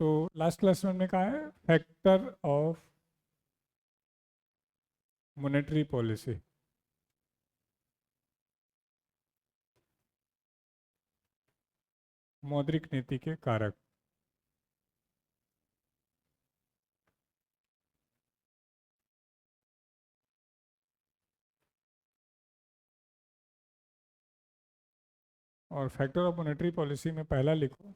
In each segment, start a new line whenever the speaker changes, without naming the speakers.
तो last class में हमने कहा है फैक्टर ऑफ मॉनेटरी पॉलिसी। मौद्रिक नीति के कारक। और फैक्टर ऑफ मॉनेटरी पॉलिसी में पहला लिखो।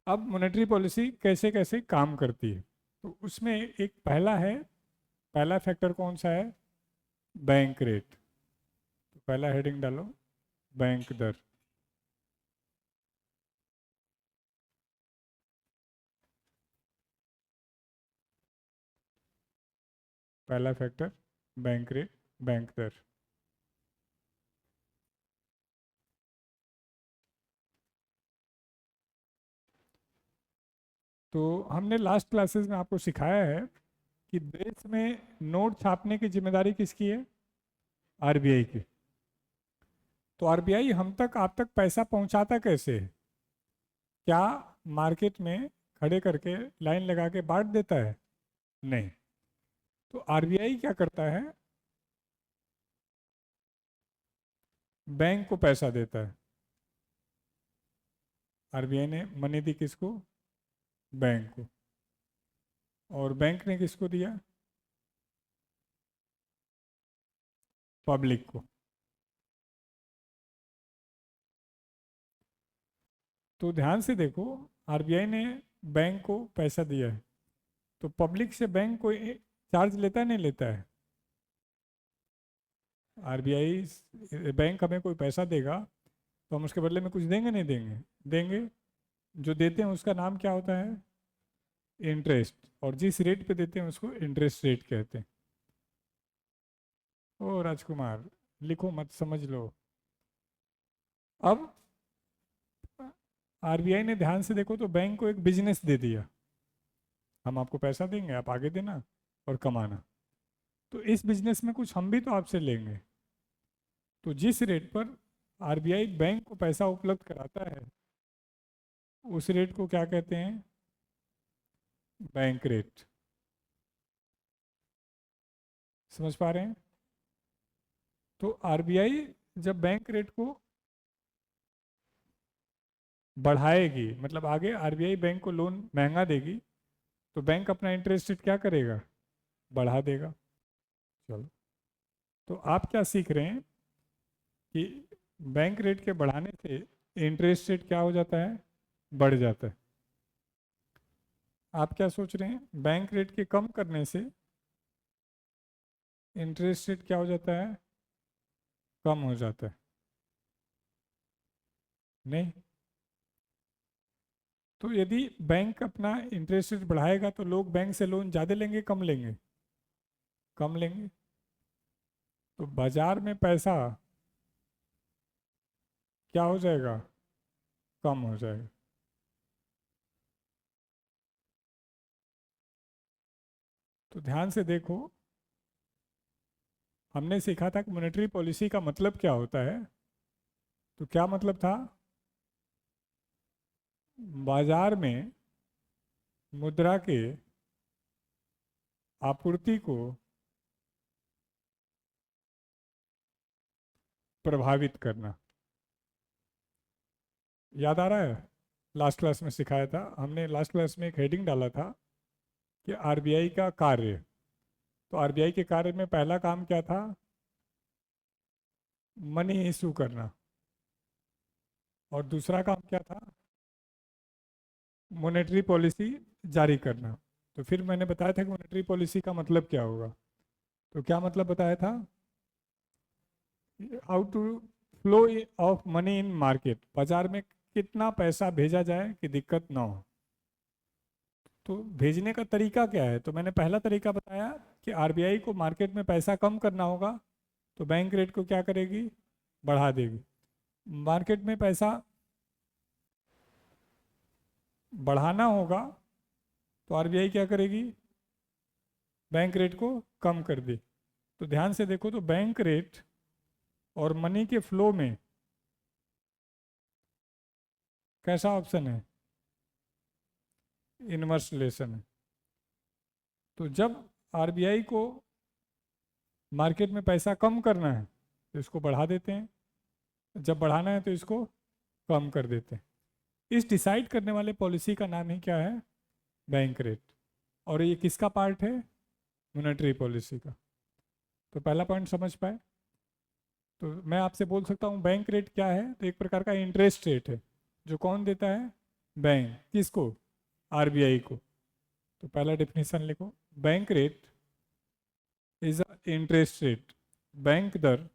अब मॉनेटरी पॉलिसी कैसे कैसे काम करती है, तो उसमें एक पहला है, पहला फैक्टर कौन सा है? Bank rate. तो पहला हेडिंग डालो, बैंक दर। पहला फैक्टर बैंक रेट, बैंक दर। तो हमने लास्ट क्लासेस में आपको सिखाया है कि देश में नोट छापने की जिम्मेदारी किसकी है? आरबीआई की। तो आरबीआई हम तक, आप तक पैसा पहुंचाता कैसे है? क्या मार्केट में खड़े करके लाइन लगा के बांट देता है? नहीं। तो आरबीआई क्या करता है? बैंक को पैसा देता है। आरबीआई ने मनी दी किसको? बैंक को। और बैंक ने किसको दिया? पब्लिक को। तो ध्यान से देखो, आरबीआई ने बैंक को पैसा दिया है, तो पब्लिक से बैंक को चार्ज लेता है नहीं लेता है? आरबीआई बैंक हमें कोई पैसा देगा तो हम उसके बदले में कुछ देंगे नहीं देंगे? देंगे। जो देते हैं उसका नाम क्या होता है? इंटरेस्ट। और जिस रेट पे देते हैं उसको इंटरेस्ट रेट कहते हैं। ओ राजकुमार, लिखो मत, समझ लो। अब आरबीआई ने, ध्यान से देखो, तो बैंक को एक बिजनेस दे दिया, हम आपको पैसा देंगे, आप आगे देना और कमाना। तो इस बिजनेस में कुछ हम भी तो आपसे लेंगे। तो जिस रेट पर आरबीआई बैंक को पैसा उपलब्ध कराता है उस रेट को क्या कहते हैं? Bank rate. समझ पा रहे हैं? तो आरबीआई जब बैंक रेट को बढ़ाएगी, मतलब आगे आरबीआई बैंक को लोन महंगा देगी, तो बैंक अपना इंटरेस्ट रेट क्या करेगा? बढ़ा देगा। चलो, तो आप क्या सीख रहे हैं कि बैंक रेट के बढ़ाने से इंटरेस्ट रेट क्या हो जाता है? बढ़ जाता है। आप क्या सोच रहे हैं? बैंक रेट के कम करने से इंटरेस्ट रेट क्या हो जाता है? कम हो जाता है। नहीं। तो यदि बैंक अपना इंटरेस्ट रेट बढ़ाएगा तो लोग बैंक से लोन ज़्यादा लेंगे कम लेंगे? कम लेंगे। तो बाजार में पैसा क्या हो जाएगा? कम हो जाएगा। तो ध्यान से देखो, हमने सीखा था कि मॉनेटरी पॉलिसी का मतलब क्या होता है। तो क्या मतलब था? बाजार में मुद्रा के आपूर्ति को प्रभावित करना। याद आ रहा है? लास्ट क्लास में सिखाया था हमने, लास्ट क्लास में एक हेडिंग डाला था कि आरबीआई का कार्य। तो आरबीआई के कार्य में पहला काम क्या था? मनी इशू करना। और दूसरा काम क्या था? मॉनेटरी पॉलिसी जारी करना। तो फिर मैंने बताया था कि मॉनेटरी पॉलिसी का मतलब क्या होगा। तो क्या मतलब बताया था? How to flow of money in market, बाजार में कितना पैसा भेजा जाए कि दिक्कत ना हो। तो भेजने का तरीका क्या है? तो मैंने पहला तरीका बताया कि आरबीआई को मार्केट में पैसा कम करना होगा, तो बैंक रेट को क्या करेगी? बढ़ा देगी। मार्केट में पैसा बढ़ाना होगा तो आरबीआई क्या करेगी? बैंक रेट को कम कर दे। तो ध्यान से देखो, तो बैंक रेट और मनी के फ्लो में कैसा ऑप्शन है? इनवर्स रिलेशन है। तो जब आरबीआई को मार्केट में पैसा कम करना है तो इसको बढ़ा देते हैं, जब बढ़ाना है तो इसको कम कर देते हैं। इस डिसाइड करने वाले पॉलिसी का नाम ही क्या है? Bank rate. और ये किसका पार्ट है? मॉनेटरी पॉलिसी का। तो पहला पॉइंट समझ पाए। तो मैं आपसे बोल सकता हूँ बैंक रेट क्या है? तो एक प्रकार का इंटरेस्ट रेट है जो कौन देता है? बैंक। किसको? आरबीआई को। तो पहला डेफिनेशन लिखो, bank rate is a interest rate. Bank दर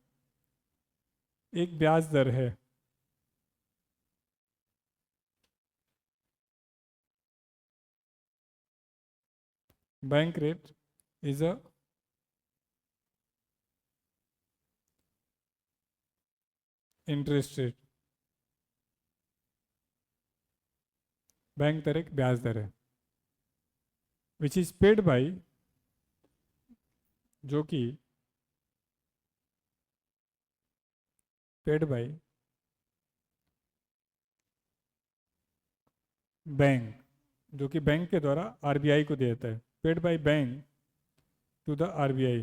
एक ब्याज दर है। Bank rate is a interest rate. Bank दर एक ब्याज दर है विच इज पेड बाई, जो कि पेड बाई बैंक, जो कि बैंक के द्वारा आरबीआई को दिया जाता है। Paid by bank to the RBI.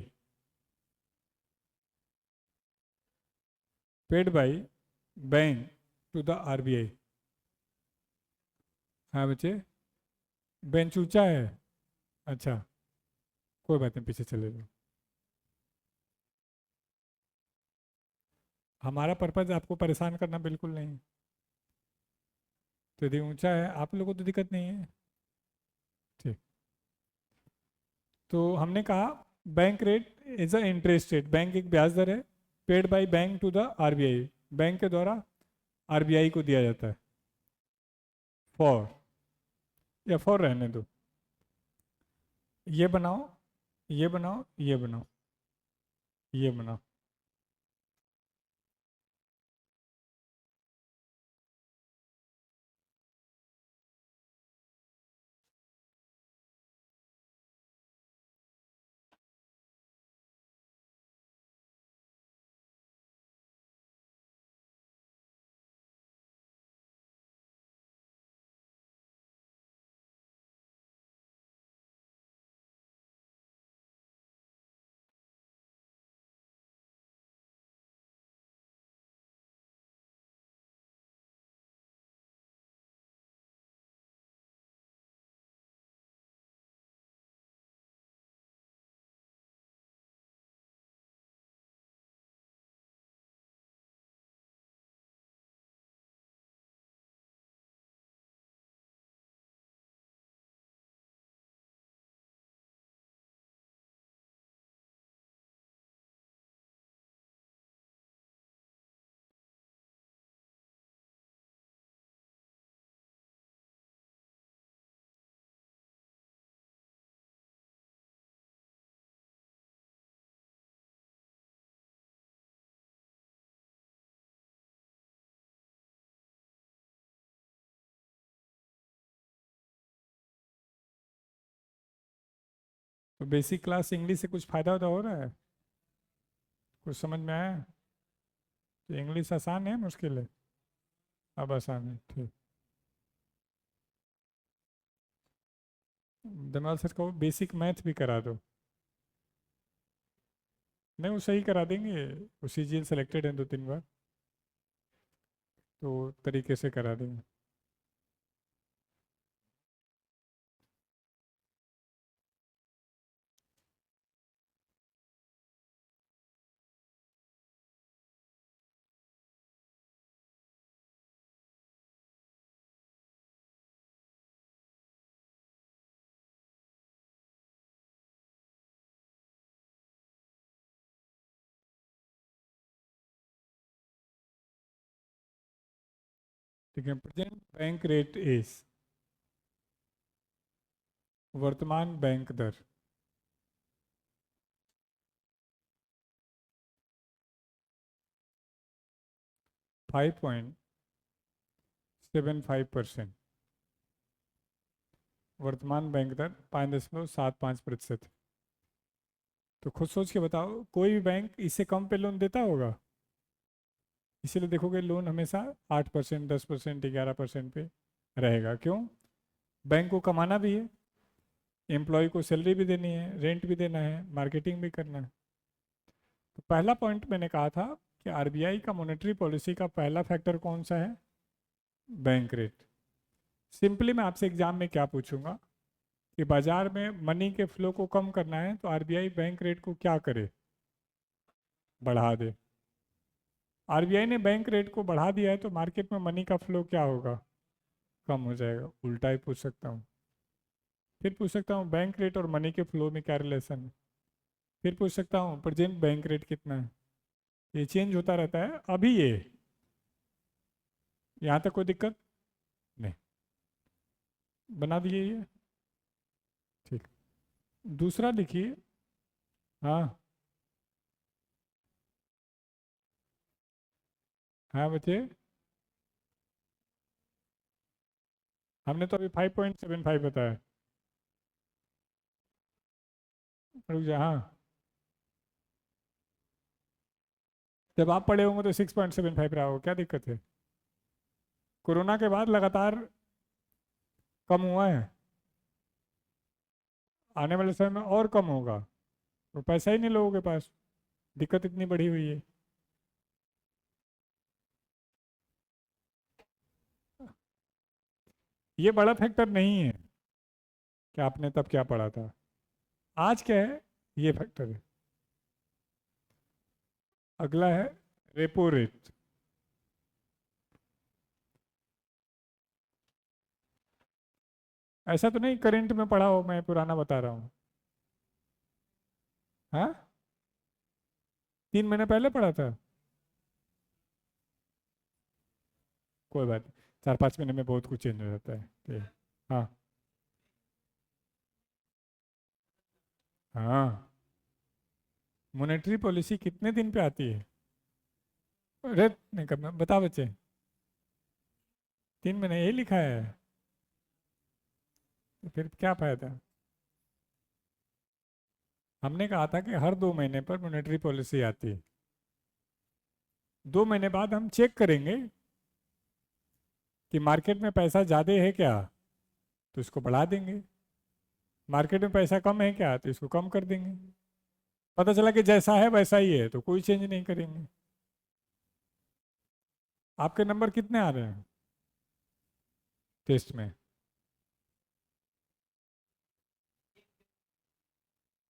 Paid by bank to the RBI. हाँ बच्चे, बेंच ऊंचा है। अच्छा, कोई बात नहीं, पीछे चले जाओ। हमारा पर्पज आपको परेशान करना बिल्कुल नहीं है। तो यदि ऊंचा है आप लोगों को तो दिक्कत नहीं है। ठीक। तो हमने कहा bank rate is a interest rate. Bank एक ब्याज दर है paid by bank to the RBI. Bank के द्वारा आरबीआई को दिया जाता है। फॉर, या फॉर रहने दो, ये बनाओ, ये बनाओ, ये बनाओ, ये बनाओ। तो बेसिक क्लास इंग्लिश से कुछ फायदा होता हो रहा है? कुछ समझ में आया? तो इंग्लिश आसान है मुश्किल है? अब आसान है, ठीक। धनवाल सर को बेसिक मैथ भी करा दो। नहीं, वो सही करा देंगे। वो सीजीएल सेलेक्टेड है 2-3 बार, तो तरीके से करा देंगे। ठीक है, प्रेजेंट बैंक रेट इज, वर्तमान बैंक दर, 5.75%। वर्तमान बैंक दर 5.75%। तो खुद सोच के बताओ, कोई भी बैंक इससे कम पे लोन देता होगा? इसीलिए देखोगे लोन हमेशा 8%, 10%, 11% पे रहेगा। क्यों? बैंक को कमाना भी है, एम्प्लॉय को सैलरी भी देनी है, रेंट भी देना है, मार्केटिंग भी करना है। तो पहला पॉइंट मैंने कहा था कि आरबीआई का मॉनेटरी पॉलिसी का पहला फैक्टर कौन सा है? Bank rate. सिंपली मैं आपसे एग्जाम में क्या पूछूंगा कि बाजार में मनी के फ्लो को कम करना है तो आरबीआई बैंक रेट को क्या करे? बढ़ा दे। आरबीआई ने बैंक रेट को बढ़ा दिया है तो मार्केट में मनी का फ्लो क्या होगा? कम हो जाएगा। उल्टा ही पूछ सकता हूँ। फिर पूछ सकता हूँ बैंक रेट और मनी के फ्लो में क्या रिलेशन है? फिर पूछ सकता हूँ प्रेजेंट बैंक रेट कितना है? ये चेंज होता रहता है। अभी ये यहाँ तक कोई दिक्कत नहीं। बना दिए ये। ठीक। दूसरा लिखिए। हाँ। हाँ बच्चे, हमने तो अभी 5.75 बताया। रुक जा। हाँ, जब आप पढ़े होंगे तो 6.75 रहा होगा, क्या दिक्कत है? कोरोना के बाद लगातार कम हुआ है, आने वाले समय में और कम होगा। तो पैसा ही नहीं लोगों के पास, दिक्कत इतनी बढ़ी हुई है। ये बड़ा फैक्टर नहीं है कि आपने तब क्या पढ़ा था। आज क्या है, ये फैक्टर है। अगला है रेपो रेट। ऐसा तो नहीं करंट में पढ़ा हो, मैं पुराना बता रहा हूँ। हाँ, 3 महीने पहले पढ़ा था। कोई बात नहीं, 4-5 महीने में बहुत कुछ चेंज हो जाता है। ठीक। हाँ। हाँ, मॉनेटरी पॉलिसी कितने दिन पे आती है? रेट नहीं करना, बता बच्चे। 3 महीने यही लिखा है, तो फिर क्या फायदा? हमने कहा था कि हर 2 महीने पर मॉनेटरी पॉलिसी आती है। 2 महीने बाद हम चेक करेंगे कि मार्केट में पैसा ज़्यादा है क्या, तो इसको बढ़ा देंगे। मार्केट में पैसा कम है क्या, तो इसको कम कर देंगे। पता चला कि जैसा है वैसा ही है तो कोई चेंज नहीं करेंगे। आपके नंबर कितने आ रहे हैं टेस्ट में?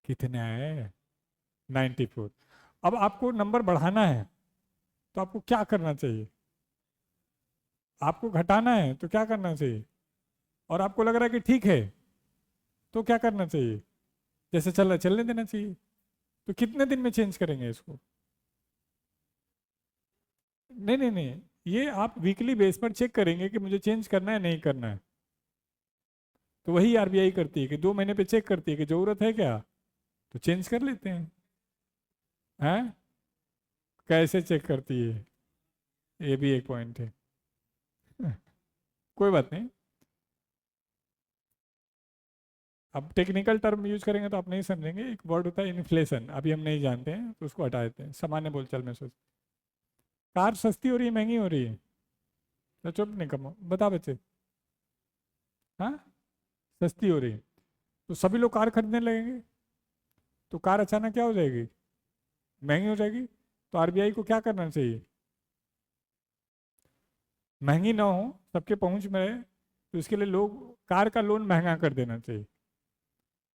कितने आए? 94। अब आपको नंबर बढ़ाना है तो आपको क्या करना चाहिए? आपको घटाना है तो क्या करना चाहिए? और आपको लग रहा है कि ठीक है तो क्या करना चाहिए? जैसे चल रहा है चलने देना चाहिए। तो कितने दिन में चेंज करेंगे इसको? नहीं नहीं नहीं, ये आप वीकली बेस पर चेक करेंगे कि मुझे चेंज करना है नहीं करना है। तो वही आरबीआई करती है कि 2 महीने पे चेक करती है कि जरूरत है क्या, तो चेंज कर लेते हैं। हैं? कैसे चेक करती है? ये भी एक पॉइंट है। कोई बात नहीं। अब टेक्निकल टर्म यूज करेंगे तो आप नहीं समझेंगे। एक वर्ड होता है इन्फ्लेशन, अभी हम नहीं जानते हैं तो उसको हटा देते हैं, सामान्य बोलचाल में सोच। कार सस्ती हो रही है महंगी हो रही है? तो चुप नहीं, कम बता बच्चे। हाँ, सस्ती हो रही है तो सभी लोग कार खरीदने लगेंगे, तो कार अचानक क्या हो जाएगी? महंगी हो जाएगी। तो आरबीआई को क्या करना चाहिए? महंगी ना हो, सबके पहुंच में रहे, तो इसके लिए लोग कार का लोन महंगा कर देना चाहिए।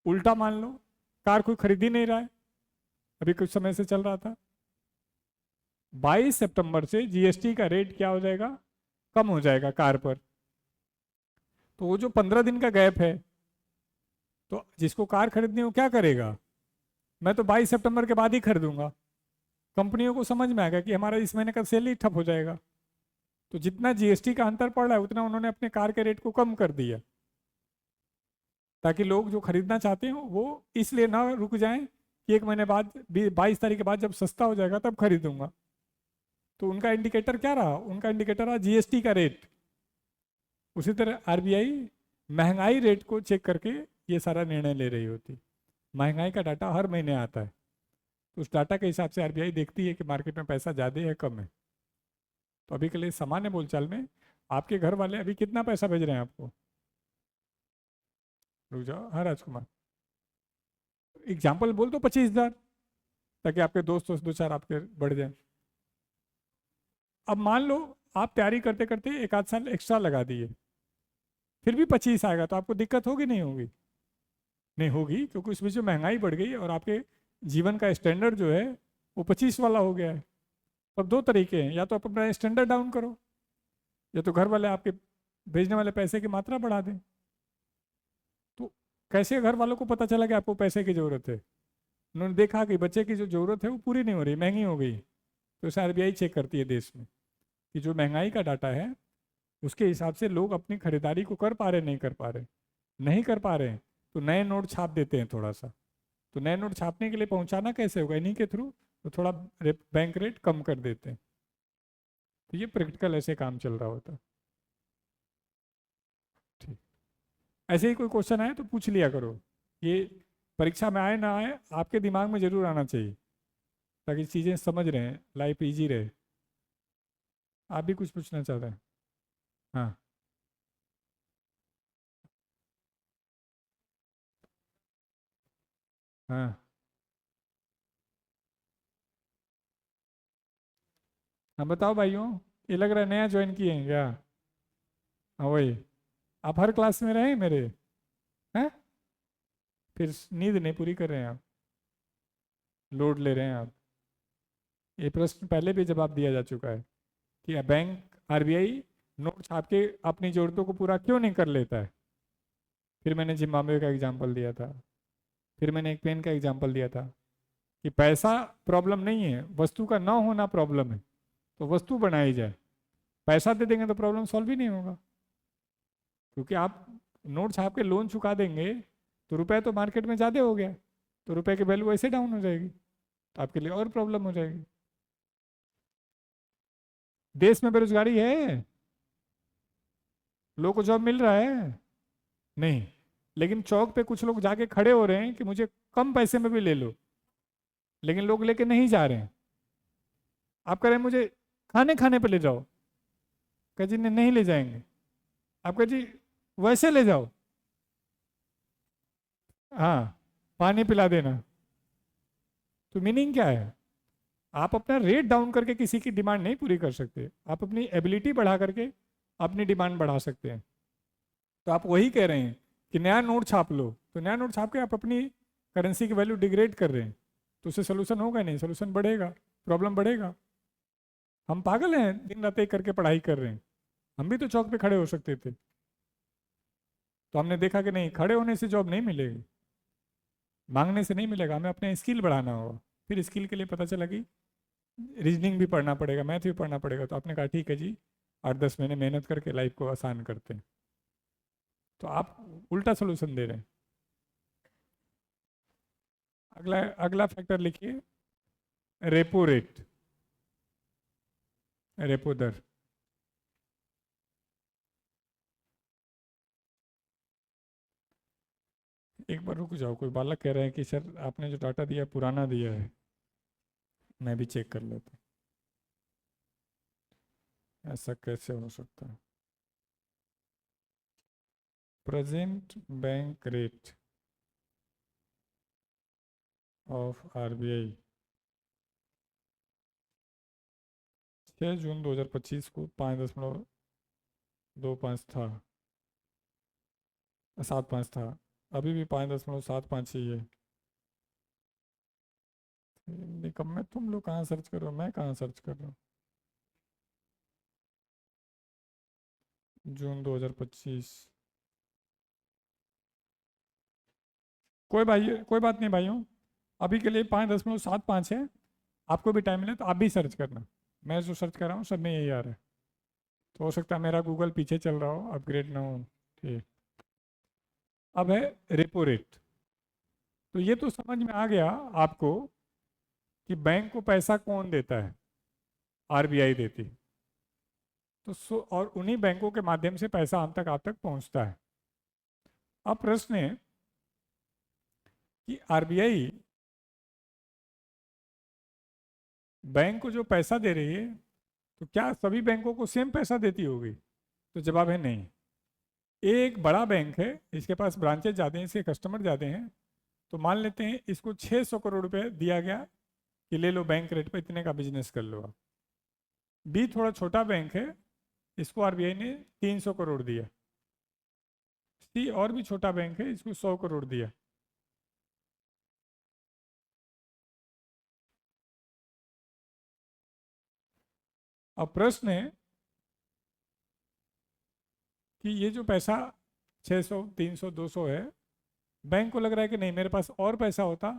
उल्टा मान लो कार कोई खरीद ही नहीं रहा है, अभी कुछ समय से चल रहा था, 22 सितंबर से जीएसटी का रेट क्या हो जाएगा? कम हो जाएगा कार पर। तो वो जो 15 दिन का गैप है, तो जिसको कार खरीदनी है वो क्या करेगा? मैं तो 22 सितंबर के बाद ही खरीदूंगा। कंपनियों को समझ में आएगा कि हमारा इस महीने का सेल ही ठप हो जाएगा, तो जितना जीएसटी का अंतर पड़ रहा है उतना उन्होंने अपने कार के रेट को कम कर दिया, ताकि लोग जो खरीदना चाहते हैं वो इसलिए ना रुक जाएं कि 1 महीने बाद 22 तारीख के बाद जब सस्ता हो जाएगा तब खरीदूंगा। तो उनका इंडिकेटर क्या रहा? उनका इंडिकेटर रहा जीएसटी का रेट। उसी तरह आरबीआई महंगाई रेट को चेक करके ये सारा निर्णय ले रही होती। महंगाई का डाटा हर महीने आता है, तो उस डाटा के हिसाब से आरबीआई देखती है कि मार्केट में पैसा ज़्यादा है कम है। तो अभी के लिए सामान्य बोलचाल में आपके घर वाले अभी कितना पैसा भेज रहे हैं आपको? रुक जाओ, हाँ राजकुमार, एग्जाम्पल बोल दो 25,000, ताकि आपके दोस्त दो चार आपके बढ़ जाए। अब मान लो आप तैयारी करते करते एक आध साल एक्स्ट्रा लगा दिए, फिर भी 25 आएगा, तो आपको दिक्कत होगी नहीं होगी? नहीं होगी, क्योंकि उसमें जो महंगाई बढ़ गई और आपके जीवन का स्टैंडर्ड जो है वो 25 वाला हो गया है। अब दो तरीके हैं, या तो आप अपना स्टैंडर्ड डाउन करो, या तो घर वाले आपके भेजने वाले पैसे की मात्रा बढ़ा दें। तो कैसे घर वालों को पता चला कि आपको पैसे की ज़रूरत है? उन्होंने देखा कि बच्चे की जो ज़रूरत है वो पूरी नहीं हो रही, महंगी हो गई, तो इसे आरबीआई चेक करती है देश में कि जो महंगाई का डाटा है उसके हिसाब से लोग अपनी खरीदारी को कर पा रहे नहीं कर पा रहे। नहीं कर पा रहे हैं तो नए नोट छाप देते हैं थोड़ा सा। तो नए नोट छापने के लिए पहुंचाना कैसे होगा? इन्हीं के थ्रू, तो थोड़ा बैंक रेट कम कर देते हैं। तो ये प्रैक्टिकल ऐसे काम चल रहा होता है। ठीक, ऐसे ही कोई क्वेश्चन आए तो पूछ लिया करो, ये परीक्षा में आए ना आए आपके दिमाग में जरूर आना चाहिए, ताकि चीज़ें समझ रहे हैं, लाइफ इजी रहे। आप भी कुछ पूछना चाहते हैं? हाँ। हाँ। हाँ बताओ भाइयों, ये लग रहा है नया ज्वाइन किए हैं क्या? हाँ वही, आप हर क्लास में रहे मेरे? हैं? फिर नींद नहीं पूरी कर रहे हैं आप, लोड ले रहे हैं आप। ये प्रश्न पहले भी जवाब दिया जा चुका है कि बैंक, आरबीआई नोट छाप के अपनी जरूरतों को पूरा क्यों नहीं कर लेता है। फिर मैंने जिम्बाब्वे का एग्जाम्पल दिया था, फिर मैंने एक पेन का एग्जाम्पल दिया था कि पैसा प्रॉब्लम नहीं है, वस्तु का ना होना प्रॉब्लम है। तो वस्तु बनाई जाए, पैसा दे देंगे तो प्रॉब्लम सॉल्व ही नहीं होगा। क्योंकि आप नोट छाप के लोन चुका देंगे तो रुपए तो मार्केट में ज़्यादा हो गया, तो रुपए की वैल्यू ऐसे डाउन हो जाएगी, तो आपके लिए और प्रॉब्लम हो जाएगी। देश में बेरोजगारी है, लोगों को जॉब मिल रहा है? नहीं। लेकिन चौक पे कुछ लोग जाके खड़े हो रहे हैं कि मुझे कम पैसे में भी ले लो, लेकिन लोग लेके नहीं जा रहे हैं। आप कह रहे हैं मुझे खाने खाने पे ले जाओ, कह जी नहीं ले जाएंगे। आप कह जी वैसे ले जाओ, हाँ पानी पिला देना। तो मीनिंग क्या है? आप अपना रेट डाउन करके किसी की डिमांड नहीं पूरी कर सकते, आप अपनी एबिलिटी बढ़ा करके अपनी डिमांड बढ़ा सकते हैं। तो आप वही कह रहे हैं कि नया नोट छाप लो, तो नया नोट छाप के आप अपनी करेंसी की वैल्यू डिग्रेड कर रहे हैं, तो उससे सोल्यूशन होगा नहीं, सोल्यूशन बढ़ेगा, प्रॉब्लम बढ़ेगा। हम पागल हैं दिन रात एक करके पढ़ाई कर रहे हैं? हम भी तो चौक पे खड़े हो सकते थे। तो हमने देखा कि नहीं, खड़े होने से जॉब नहीं मिलेगी, मांगने से नहीं मिलेगा, हमें अपने स्किल बढ़ाना होगा। फिर स्किल के लिए पता चला कि रीजनिंग भी पढ़ना पड़ेगा, मैथ भी पढ़ना पड़ेगा। तो आपने कहा ठीक है जी, 8-10 महीने मेहनत करके लाइफ को आसान करते हैं। तो आप उल्टा सोल्यूशन दे रहे हैं। अगला अगला फैक्टर लिखिए, रेपो रेट, रेपो दर। एक बार रुक जाओ, कोई बालक कह रहे हैं कि सर आपने जो डाटा दिया पुराना दिया है, मैं भी चेक कर लेता हूँ, ऐसा कैसे हो सकता है? Present bank rate of RBI 6 जून 2025 को 5.25 था, 75 था, अभी भी 5.75 ही है। निकम में तुम लोग कहाँ सर्च कर रहे हो, मैं कहाँ सर्च कर रहा हूँ? जून 2025, कोई भाई, कोई बात नहीं भाइयों, अभी के लिए 5.75 है। आपको भी टाइम मिले तो आप भी सर्च करना, मैं जो सर्च कर रहा हूँ सब में यही आ रहा है। तो हो सकता है मेरा गूगल पीछे चल रहा हो, अपग्रेड ना हो। ठीक, अब है रेपो रेट। तो ये तो समझ में आ गया आपको कि बैंक को पैसा कौन देता है, आरबीआई देती है। तो और उन्हीं बैंकों के माध्यम से पैसा हम तक आप तक पहुंचता है। अब प्रश्न है कि आरबीआई बैंक को जो पैसा दे रही है, तो क्या सभी बैंकों को सेम पैसा देती होगी? तो जवाब है नहीं। एक बड़ा बैंक है, इसके पास ब्रांचेज ज़्यादा हैं, इसके कस्टमर ज़्यादा हैं, तो मान लेते हैं इसको 600 करोड़ रुपए दिया गया कि ले लो बैंक रेट पे इतने का बिजनेस कर लो आप। बी थोड़ा छोटा बैंक है, इसको आरबीआई ने 300 करोड़ दिया। सी और भी छोटा बैंक है, इसको 100 करोड़ दिया। अब प्रश्न है कि ये जो पैसा 600, 300, 200 है, बैंक को लग रहा है कि नहीं मेरे पास और पैसा होता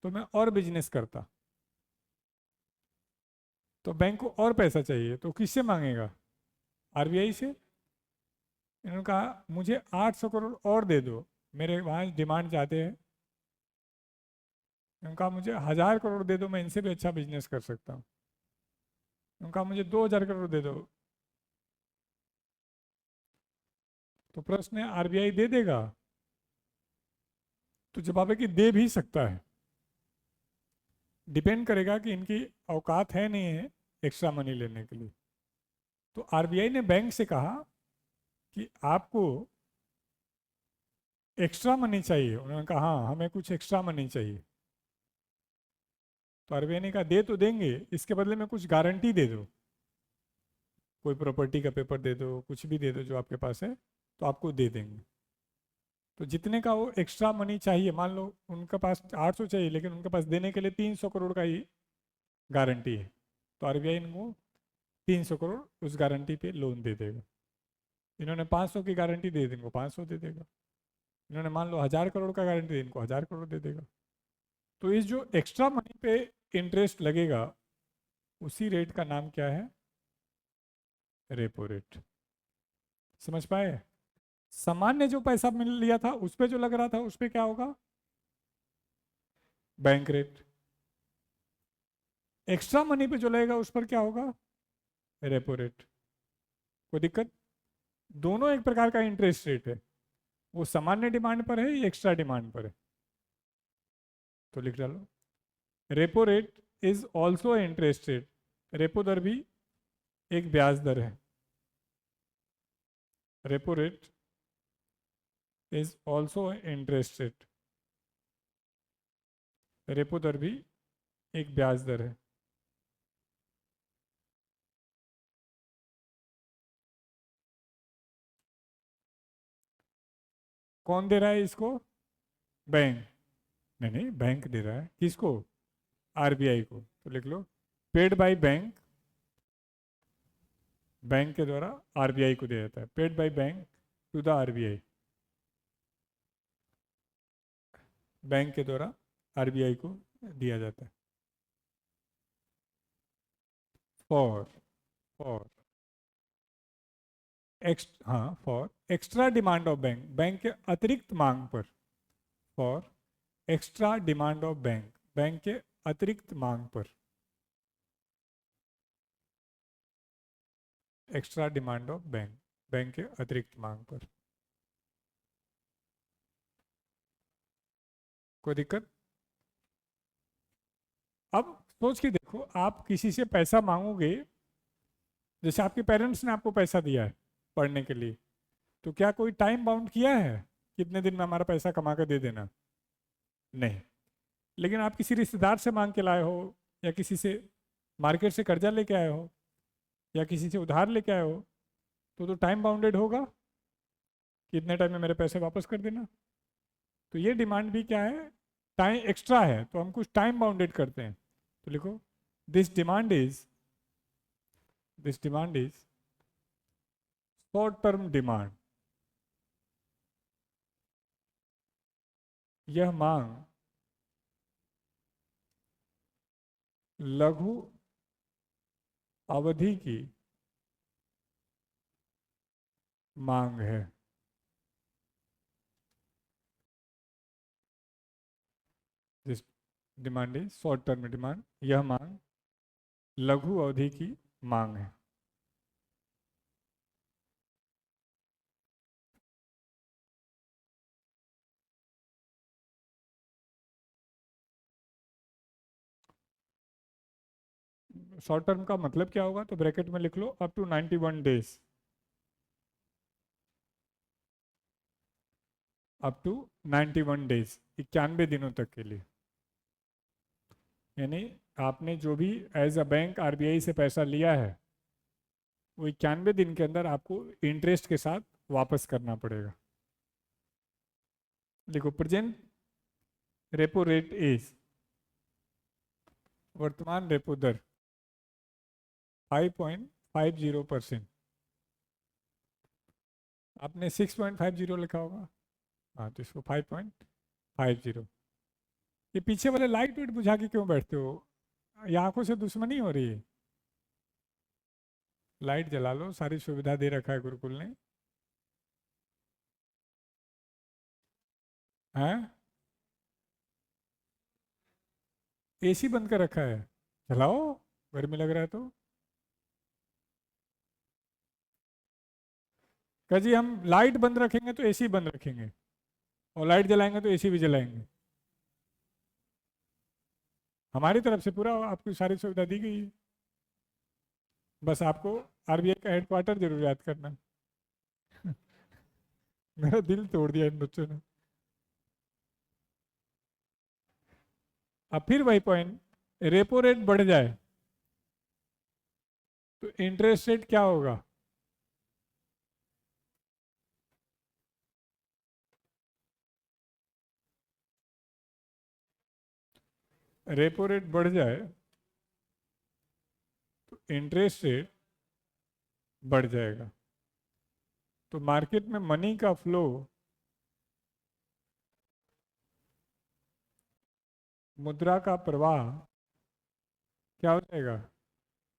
तो मैं और बिजनेस करता। तो बैंक को और पैसा चाहिए तो किससे मांगेगा? आरबीआई से। इन्होंने कहा मुझे 800 करोड़ और दे दो, मेरे वहाँ डिमांड ज़्यादा है। उन्होंने कहा मुझे 1000 करोड़ दे दो, मैं इनसे भी अच्छा बिजनेस कर सकता हूँ। उन्होंने कहा मुझे 2000 करोड़ दे दो। तो प्रश्न है आरबीआई दे देगा? तो जवाब है कि दे भी सकता है। डिपेंड करेगा कि इनकी औकात है नहीं है एक्स्ट्रा मनी लेने के लिए। तो आरबीआई ने बैंक से कहा कि आपको एक्स्ट्रा मनी चाहिए? उन्होंने कहा हाँ हमें कुछ एक्स्ट्रा मनी चाहिए। तो आरबीआई ने कहा दे तो देंगे, इसके बदले में कुछ गारंटी दे दो, कोई प्रॉपर्टी का पेपर दे दो, कुछ भी दे दो जो आपके पास है, तो आपको दे देंगे। तो जितने का वो एक्स्ट्रा मनी चाहिए, मान लो उनके पास 800 चाहिए लेकिन उनके पास देने के लिए 300 करोड़ का ही गारंटी है, तो आरबीआई इनको 300 करोड़ उस गारंटी पे लोन दे देगा। इन्होंने 500 की गारंटी दे दी, इनको 500 दे देगा। इन्होंने मान लो 1000 करोड़ का गारंटी दी, इनको 1000 करोड़ दे देगा। तो इस जो एक्स्ट्रा मनी पे इंटरेस्ट लगेगा उसी रेट का नाम क्या है? Repo rate. समझ पाए? सामान्य जो पैसा मिल लिया था उस पे जो लग रहा था उस पे क्या होगा? Bank rate. एक्स्ट्रा मनी पे जो लगेगा उस पर क्या होगा? Repo rate. कोई दिक्कत? दोनों एक प्रकार का इंटरेस्ट रेट है, वो सामान्य डिमांड पर है या एक्स्ट्रा डिमांड पर है? तो लिख डालो, repo rate is also interest rate. Repo दर भी एक ब्याज दर है। Repo rate is also interest rate. Repo दर भी एक ब्याज दर है। कौन दे रहा है इसको? बैंक। नहीं नहीं, बैंक दे रहा है किसको? आरबीआई को। तो लिख लो, पेड बाय बैंक, बैंक के द्वारा आरबीआई को दिया जाता है। Paid by bank to the RBI, bank के द्वारा आरबीआई को दिया जाता है। फॉर फॉर हाँ, for extra demand of bank, bank के अतिरिक्त मांग पर। For extra demand of bank, bank के अतिरिक्त मांग पर। Extra demand of bank, bank के अतिरिक्त मांग पर। कोई दिक्कत? अब सोच के देखो, आप किसी से पैसा मांगोगे, जैसे आपके पेरेंट्स ने आपको पैसा दिया है पढ़ने के लिए, तो क्या कोई टाइम बाउंड किया है कितने दिन में हमारा पैसा कमा कर दे देना? नहीं। लेकिन आप किसी रिश्तेदार से मांग के लाए हो, या किसी से मार्केट से कर्जा लेके आए हो, या किसी से उधार लेके आए हो, तो टाइम बाउंडेड होगा कि इतने टाइम में मेरे पैसे वापस कर देना। तो ये डिमांड भी क्या है? टाइम एक्स्ट्रा है, तो हम कुछ टाइम बाउंडेड करते हैं। तो लिखो, this demand is this demand is short term demand. यह मांग लघु अवधि की मांग है। This demand is short term demand, यह मांग लघु अवधि की मांग है। शॉर्ट टर्म का मतलब क्या होगा? तो ब्रैकेट में लिख लो up to 91 days. Up to 91 days, 91 दिनों तक के लिए। यानी आपने जो भी एज अ बैंक आरबीआई से पैसा लिया है वो 91 दिन के अंदर आपको इंटरेस्ट के साथ वापस करना पड़ेगा। देखो, प्रेजेंट रेपो रेट इज, वर्तमान रेपो दर 5.50%। आपने 6.50 लिखा होगा, हाँ तो इसको 5.50। ये पीछे वाले लाइट वेट बुझा के क्यों बैठते हो? ये आंखों से दुश्मनी हो रही है। लाइट जला लो, सारी सुविधा दे रखा है गुरुकुल ने। हैं? एसी बंद कर रखा है? चलाओ, गर्मी लग रहा है तो। कह जी हम लाइट बंद रखेंगे तो एसी बंद रखेंगे, और लाइट जलाएंगे तो एसी भी जलाएंगे। हमारी तरफ से पूरा आपकी सारी सुविधा दी गई है। बस आपको आरबीआई का हेडक्वार्टर जरूर याद करना। मेरा दिल तोड़ दिया इन बच्चों ने। अब फिर वही पॉइंट, रेपो रेट बढ़ जाए तो इंटरेस्ट रेट क्या होगा? रेपो रेट बढ़ जाए तो इंटरेस्ट रेट बढ़ जाएगा। तो मार्केट में मनी का फ्लो, मुद्रा का प्रवाह क्या हो जाएगा?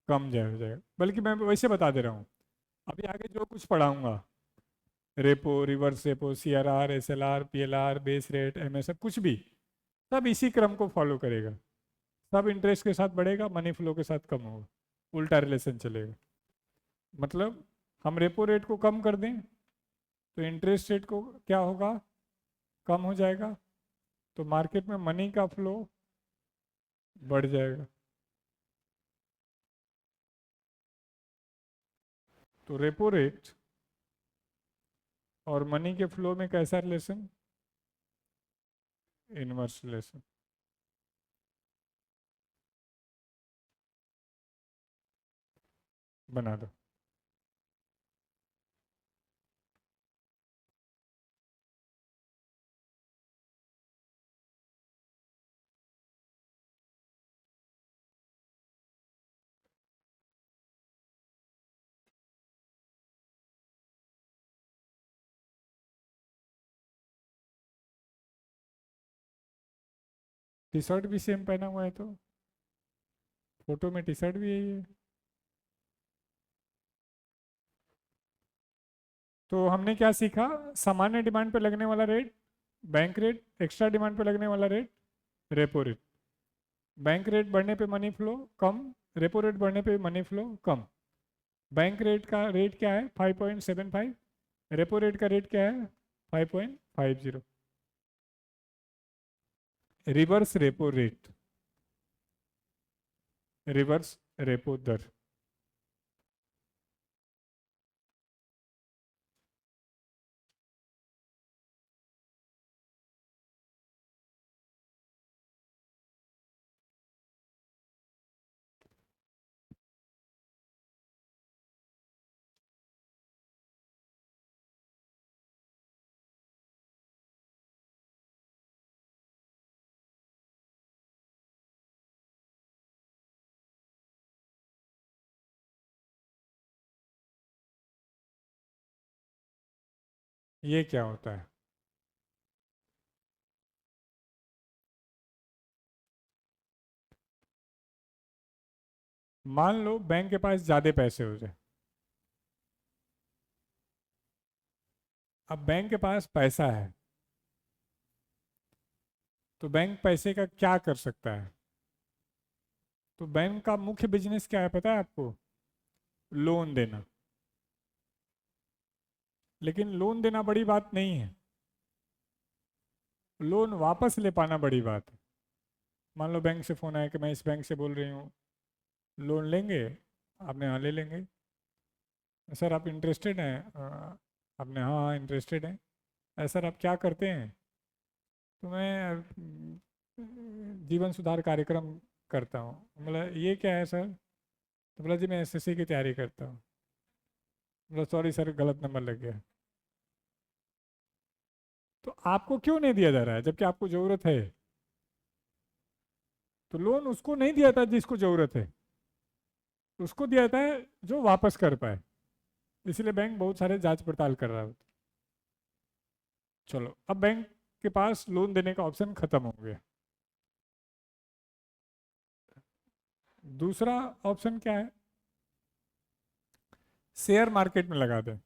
कम हो जाएगा। बल्कि मैं वैसे बता दे रहा हूँ, अभी आगे जो कुछ पढ़ाऊंगा, repo, reverse repo, CRR, SLR, PLR, base rate, MSF, कुछ भी सब इसी क्रम को फॉलो करेगा। सब इंटरेस्ट के साथ बढ़ेगा, मनी फ्लो के साथ कम होगा, उल्टा रिलेशन चलेगा। मतलब हम रेपो रेट को कम कर दें तो इंटरेस्ट रेट को क्या होगा? कम हो जाएगा। तो मार्केट में मनी का फ्लो बढ़ जाएगा। तो रेपो रेट और मनी के फ्लो में कैसा रिलेशन? Inverse relation. बना दो। टी शर्ट भी सेम पहना हुआ है तो फोटो में टी शर्ट भी यही है। तो हमने क्या सीखा? सामान्य डिमांड पे लगने वाला rate bank rate, extra demand पे लगने वाला rate repo rate. Bank rate बढ़ने पे मनी फ्लो कम, रेपो रेट बढ़ने पे मनी फ्लो कम। बैंक रेट का रेट क्या है? 5.75। रेपो रेट का रेट क्या है? 5.50। Reverse repo rate, reverse repo दर। ये क्या होता है? मान लो बैंक के पास ज़्यादा पैसे हो जाए। अब बैंक के पास पैसा है तो बैंक पैसे का क्या कर सकता है? तो बैंक का मुख्य बिजनेस क्या है पता है आपको? लोन देना। लेकिन लोन देना बड़ी बात नहीं है, लोन वापस ले पाना बड़ी बात है। मान लो बैंक से फ़ोन आया कि मैं इस बैंक से बोल रही हूँ, लोन लेंगे? आपने हाँ ले लेंगे। सर आप इंटरेस्टेड हैं? आपने हाँ हाँ इंटरेस्टेड हैं। सर आप क्या करते हैं? तो मैं जीवन सुधार कार्यक्रम करता हूँ। बोला ये क्या है सर? तो बोला जी मैं एसएससी की तैयारी करता हूँ। बोला सॉरी सर गलत नंबर लग गया। तो आपको क्यों नहीं दिया जा रहा है जबकि आपको ज़रूरत है? तो लोन उसको नहीं दिया था जिसको ज़रूरत है, उसको दिया जाता है जो वापस कर पाए। इसलिए बैंक बहुत सारे जांच पड़ताल कर रहा होता। चलो अब बैंक के पास लोन देने का ऑप्शन खत्म हो गया। दूसरा ऑप्शन क्या है? शेयर मार्केट में लगा दें।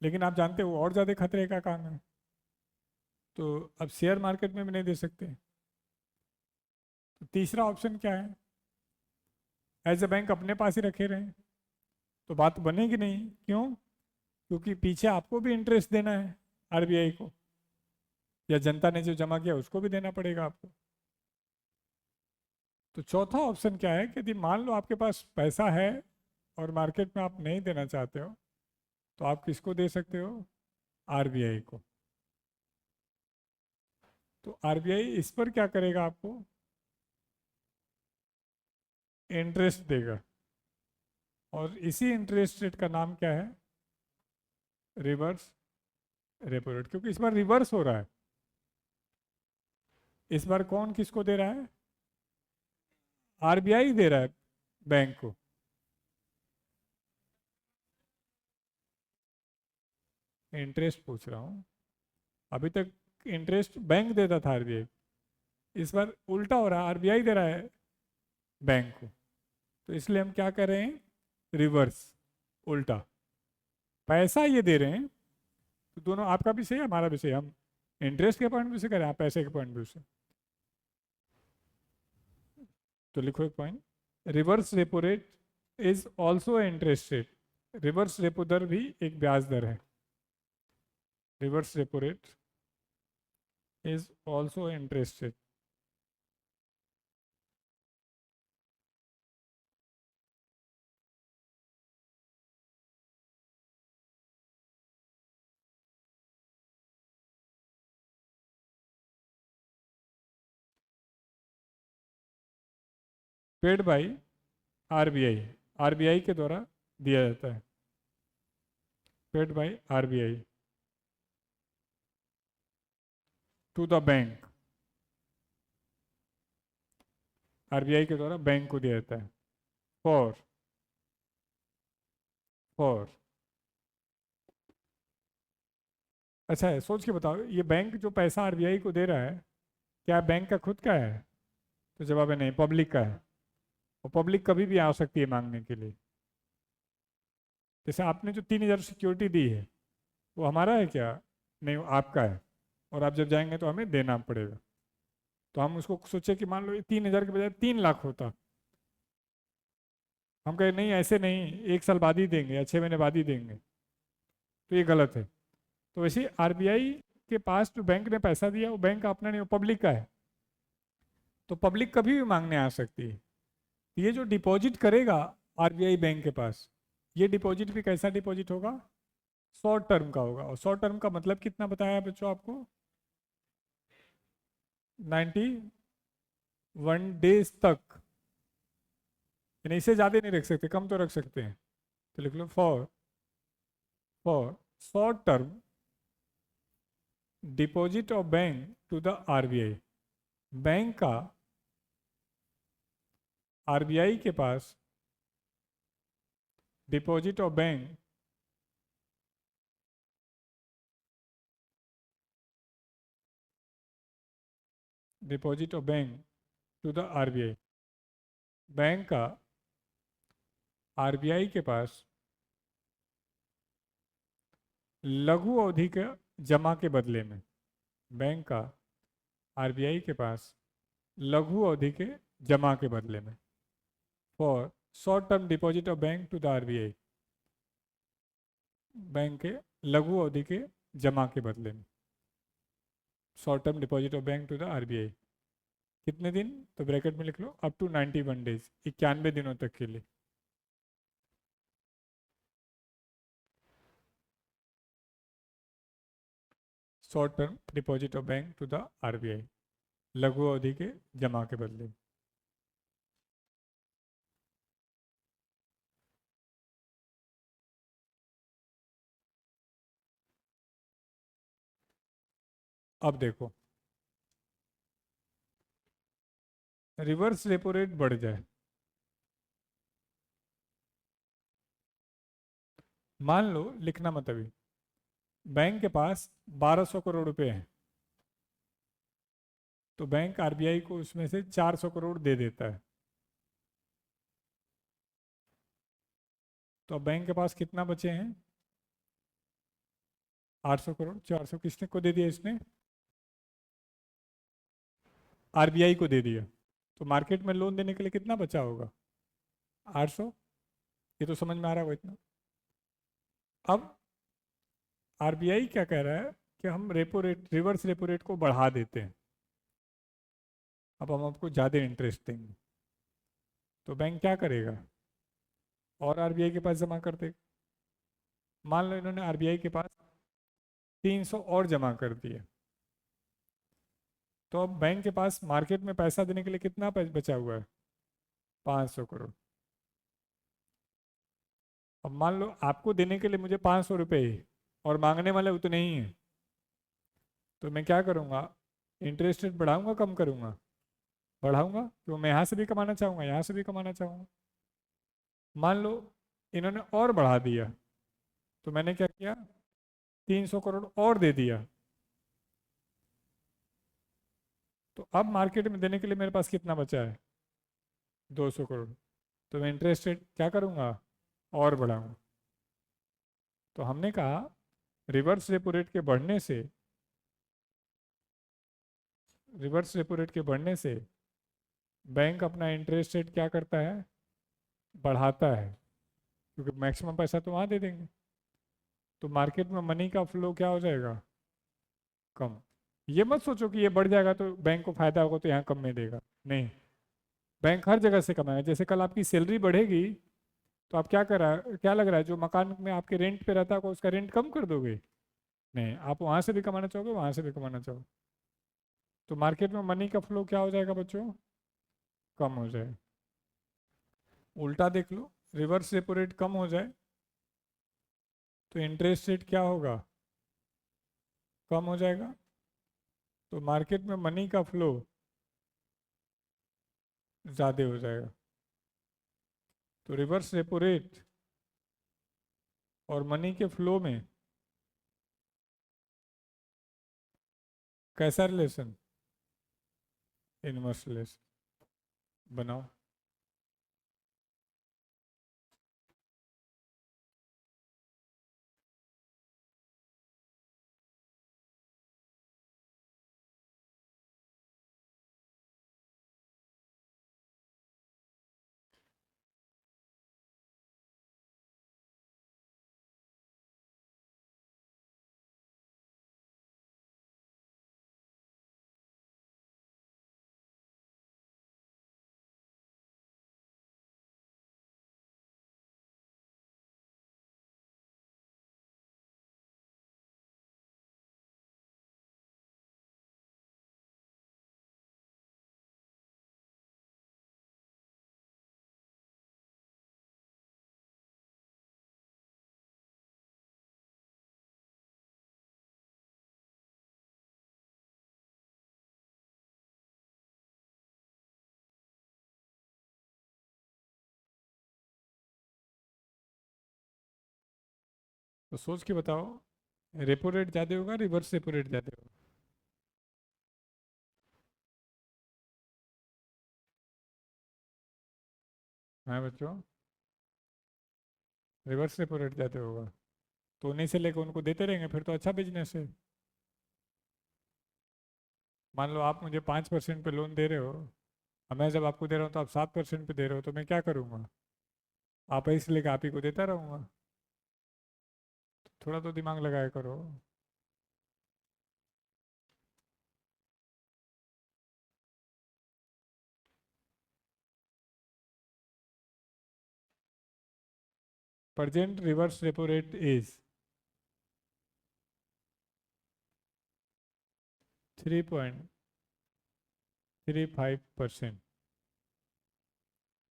लेकिन आप जानते हो और ज़्यादा खतरे का काम है। तो अब शेयर मार्केट में भी नहीं दे सकते। तो तीसरा ऑप्शन क्या है? एज ए बैंक अपने पास ही रखे रहें। तो बात बनेगी नहीं। क्यों? क्योंकि पीछे आपको भी इंटरेस्ट देना है आरबीआई को, या जनता ने जो जमा किया उसको भी देना पड़ेगा आपको। तो चौथा ऑप्शन क्या है कि यदि मान लो आपके पास पैसा है और मार्केट में आप नहीं देना चाहते हो, तो आप किसको दे सकते हो? आरबीआई को। तो आरबीआई इस पर क्या करेगा? आपको इंटरेस्ट देगा। और इसी इंटरेस्ट रेट का नाम क्या है? Reverse repo rate. क्योंकि इस बार रिवर्स हो रहा है। इस बार कौन किसको दे रहा है? आरबीआई दे रहा है बैंक को। इंटरेस्ट पूछ रहा हूँ। अभी तक इंटरेस्ट बैंक देता था आरबीआई। इस बार उल्टा हो रहा है, आरबीआई दे रहा है बैंक को। तो इसलिए हम क्या कर रहे हैं? रिवर्स, उल्टा। पैसा ये दे रहे हैं। तो दोनों आपका भी सही है हमारा भी सही है। हम इंटरेस्ट के पॉइंट व्यू से करें, आप पैसे के पॉइंट व्यू से। तो लिखो एक point, reverse repo rate is also interest rate. Reverse repo दर भी एक ब्याज दर है। Reverse repo rate is also interest rate. Paid by RBI. RBI के द्वारा दिया जाता है। Paid by RBI to the bank. RBI के द्वारा बैंक को दिया जाता है। फॉर फॉर अच्छा है, सोच के बताओ, ये बैंक जो पैसा आरबीआई को दे रहा है, क्या बैंक का खुद का है? तो जवाब है नहीं, पब्लिक का है। और पब्लिक कभी भी आ सकती है मांगने के लिए। जैसे आपने जो 3,000 सिक्योरिटी दी है, वो हमारा है क्या? नहीं, वो आपका है। और आप जब जाएंगे तो हमें देना पड़ेगा। तो हम उसको सोचे कि मान लो ये 3,000 के बजाय 3 लाख होता। हम कहे नहीं, ऐसे नहीं, 1 साल बाद ही देंगे या 6 महीने बाद ही देंगे। तो ये गलत है। तो वैसे आरबीआई के पास जो बैंक ने पैसा दिया, वो बैंक का अपना नहीं, वो पब्लिक का है। तो पब्लिक कभी भी मांगने आ सकती है। ये जो डिपॉजिट करेगा आरबीआई बैंक के पास, ये डिपॉजिट भी कैसा डिपॉजिट होगा? शॉर्ट टर्म का होगा। और शॉर्ट टर्म का मतलब कितना बताया बच्चों आपको? 91 डेज तक। यानी इससे ज़्यादा नहीं रख सकते, कम तो रख सकते हैं। तो लिख लो, for short term deposit of bank to the RBI. Bank का आरबीआई के पास deposit of bank deposit of bank to the RBI. Bank का आरबीआई के पास लघु अवधि के जमा के बदले में, बैंक का आरबीआई के पास लघु अवधि के जमा के बदले में, for short term deposit of bank to the RBI. Bank के लघु अवधि के जमा के बदले में, short term deposit of bank to the RBI. कितने दिन? तो ब्रैकेट में लिख लो अप टू 91 डेज, 91 दिनों तक के लिए। Short term deposit of bank to the RBI, लघु अवधि के जमा के बदले। अब देखो, रिवर्स रेपो रेट बढ़ जाए, मान लो, लिखना मत अभी, बैंक के पास 1200 करोड़ रुपए हैं, तो बैंक आरबीआई को उसमें से 400 करोड़ दे देता है, तो अब बैंक के पास कितना बचे हैं? 800 करोड़। 400 किसने को दे दिया? इसने आरबीआई को दे दिया, तो मार्केट में लोन देने के लिए कितना बचा होगा? 800। ये तो समझ में आ रहा होगा इतना। अब आरबीआई क्या कह रहा है कि हम repo rate, reverse repo rate को बढ़ा देते हैं, अब हम आपको ज़्यादा इंटरेस्ट देंगे, तो बैंक क्या करेगा? और आरबीआई के पास जमा कर देगा। मान लो इन्होंने आरबीआई के पास 300 और जमा कर दिए, तो अब बैंक के पास मार्केट में पैसा देने के लिए कितना बचा हुआ है? 500 करोड़। अब मान लो आपको देने के लिए मुझे 500 रुपये ही, और मांगने वाले उतने ही हैं, तो मैं क्या करूँगा? इंटरेस्ट रेट बढ़ाऊंगा, कम करूँगा? बढ़ाऊंगा, क्यों? मैं यहाँ से भी कमाना चाहूँगा, यहाँ से भी कमाना चाहूँगा। मान लो इन्होंने और बढ़ा दिया, तो मैंने क्या किया? 300 करोड़ और दे दिया, तो अब मार्केट में देने के लिए मेरे पास कितना बचा है? 200 करोड़। तो मैं इंटरेस्ट रेट क्या करूँगा? और बढ़ाऊंगा। तो हमने कहा रिवर्स रेपो रेट के बढ़ने से, रिवर्स रेपो रेट के बढ़ने से बैंक अपना इंटरेस्ट रेट क्या करता है? बढ़ाता है, क्योंकि मैक्सिमम पैसा तो वहाँ दे देंगे, तो मार्केट में मनी का फ्लो क्या हो जाएगा? कम। ये मत सोचो कि ये बढ़ जाएगा तो बैंक को फायदा होगा तो यहाँ कम में देगा, नहीं। बैंक हर जगह से कमाएगा। जैसे कल आपकी सैलरी बढ़ेगी, तो आप क्या करा, क्या लग रहा है, जो मकान में आपके रेंट पे रहता है उसका रेंट कम कर दोगे? नहीं, आप वहाँ से भी कमाना चाहोगे, वहाँ से भी कमाना चाहोगे, तो मार्केट में मनी का फ्लो क्या हो जाएगा बच्चों? कम हो जाए। उल्टा देख लो, रिवर्स रेपो रेट कम हो जाए तो इंटरेस्ट रेट क्या होगा? कम हो जाएगा, तो मार्केट में मनी का फ्लो ज़्यादा हो जाएगा। तो रिवर्स रेपो रेट और मनी के फ्लो में कैसा रिलेशन? Inverse relation. बनाओ। तो सोच के बताओ, रेपो रेट ज़्यादा होगा, रिवर्स रेपो रेट ज़्यादा होगा? हाँ बच्चों, रिवर्स रेपो रेट ज़्यादा होगा, तो उन्हीं से लेकर उनको देते रहेंगे, फिर तो अच्छा बिजनेस है। मान लो आप मुझे 5% पे लोन दे रहे हो, और मैं जब आपको दे रहा हूँ तो आप 7% पे दे रहे हो, तो मैं क्या करूँगा? आप ही से लेकर आप ही को देता रहूँगा। थोड़ा तो दिमाग लगाया करो। Present reverse repo rate is 3.35%।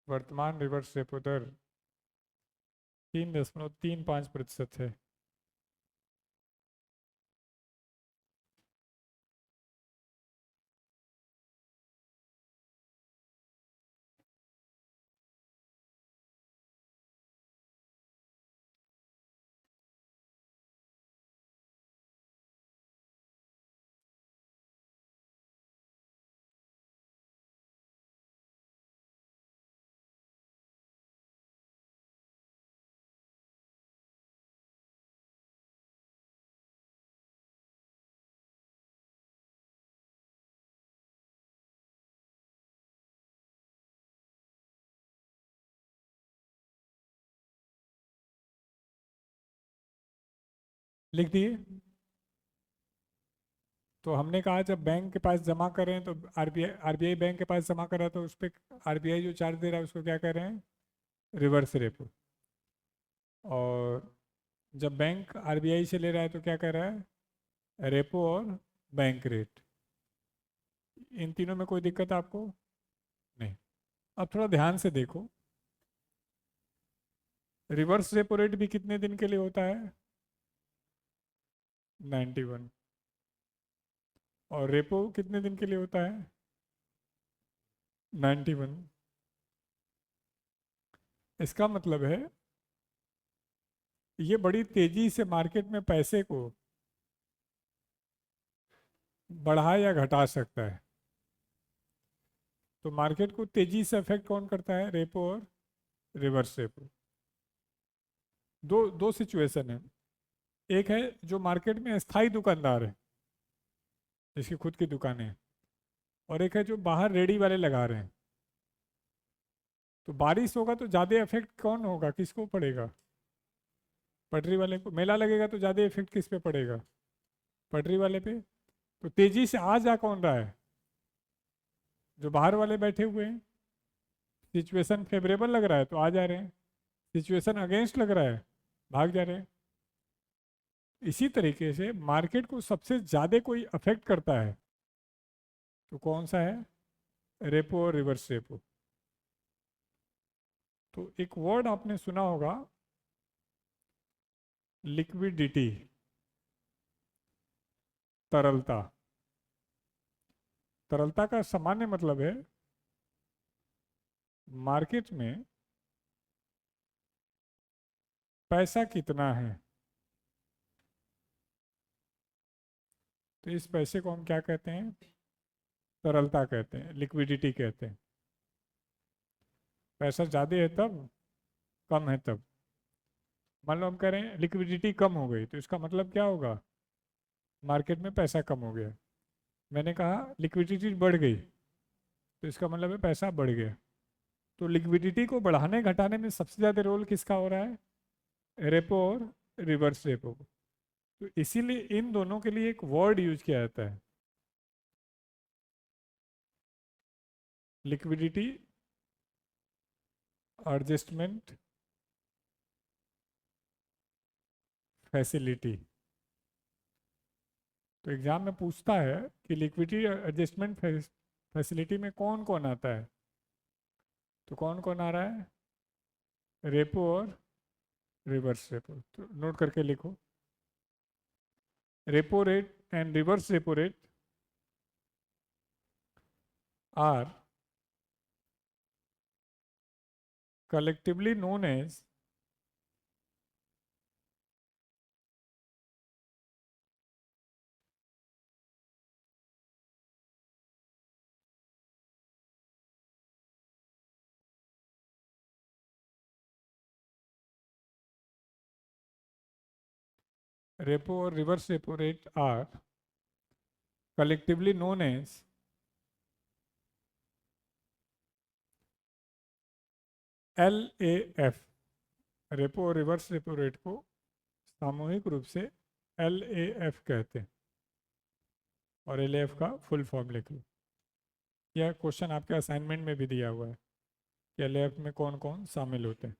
वर्तमान रिवर्स रेपो दर 3.35% है। लिख दिए। तो हमने कहा जब बैंक के पास जमा करें तो आरबीआई बैंक के पास जमा कर रहा है तो उस पर आरबीआई जो चार्ज दे रहा है उसको क्या कह रहे हैं, रिवर्स रेपो। और जब बैंक आरबीआई से ले रहा है तो क्या कह रहा है, रेपो और बैंक रेट। इन तीनों में कोई दिक्कत आपको नहीं। अब थोड़ा ध्यान से देखो, रिवर्स रेपो रेट भी कितने दिन के लिए होता है, 91। और रेपो कितने दिन के लिए होता है, 91। इसका मतलब है ये बड़ी तेजी से मार्केट में पैसे को बढ़ा या घटा सकता है। तो मार्केट को तेजी से अफेक्ट कौन करता है, रेपो और रिवर्स रेपो। दो दो सिचुएशन है। एक है जो मार्केट में स्थायी दुकानदार है जिसकी खुद की दुकानें हैं, और एक है जो बाहर रेडी वाले लगा रहे हैं। तो बारिश होगा तो ज़्यादा इफेक्ट कौन होगा, किसको पड़ेगा, पटरी वाले को। मेला लगेगा तो ज़्यादा इफेक्ट किस पे पड़ेगा, पटरी वाले पे। तो तेजी से आ जा कौन रहा है, जो बाहर वाले बैठे हुए हैं। सिचुएशन फेवरेबल लग रहा है तो आ जा रहे हैं, सिचुएशन अगेंस्ट लग रहा है भाग जा रहे हैं। इसी तरीके से मार्केट को सबसे ज़्यादा कोई अफेक्ट करता है तो कौन सा है, रेपो और रिवर्स रेपो। तो एक वर्ड आपने सुना होगा, लिक्विडिटी, तरलता। तरलता का सामान्य मतलब है मार्केट में पैसा कितना है। तो इस पैसे को हम क्या कहते हैं, तरलता कहते हैं, लिक्विडिटी कहते हैं। पैसा ज़्यादा है तब, कम है तब। मान लो हम कह रहे हैं लिक्विडिटी कम हो गई तो इसका मतलब क्या होगा, मार्केट में पैसा कम हो गया। मैंने कहा लिक्विडिटी बढ़ गई तो इसका मतलब है पैसा बढ़ गया। तो लिक्विडिटी को बढ़ाने घटाने में सबसे ज़्यादा रोल किसका हो रहा है, रेपो और रिवर्स रेपो। तो इसीलिए इन दोनों के लिए एक वर्ड यूज किया जाता है, लिक्विडिटी एडजस्टमेंट फैसिलिटी। तो एग्जाम में पूछता है कि लिक्विडिटी एडजस्टमेंट फैसिलिटी में कौन कौन आता है। तो कौन कौन आ रहा है, रेपो और रिवर्स रेपो। तो नोट करके लिखो, repo rate and reverse repo rate are collectively known as repo और reverse repo rate are collectively known as LAF। Repo और रिवर्स रेपो रेट को सामूहिक रूप से LAF कहते हैं। और LAF का फुल फॉर्म लिख लो। यह क्वेश्चन आपके असाइनमेंट में भी दिया हुआ है कि LAF में कौन कौन शामिल होते हैं।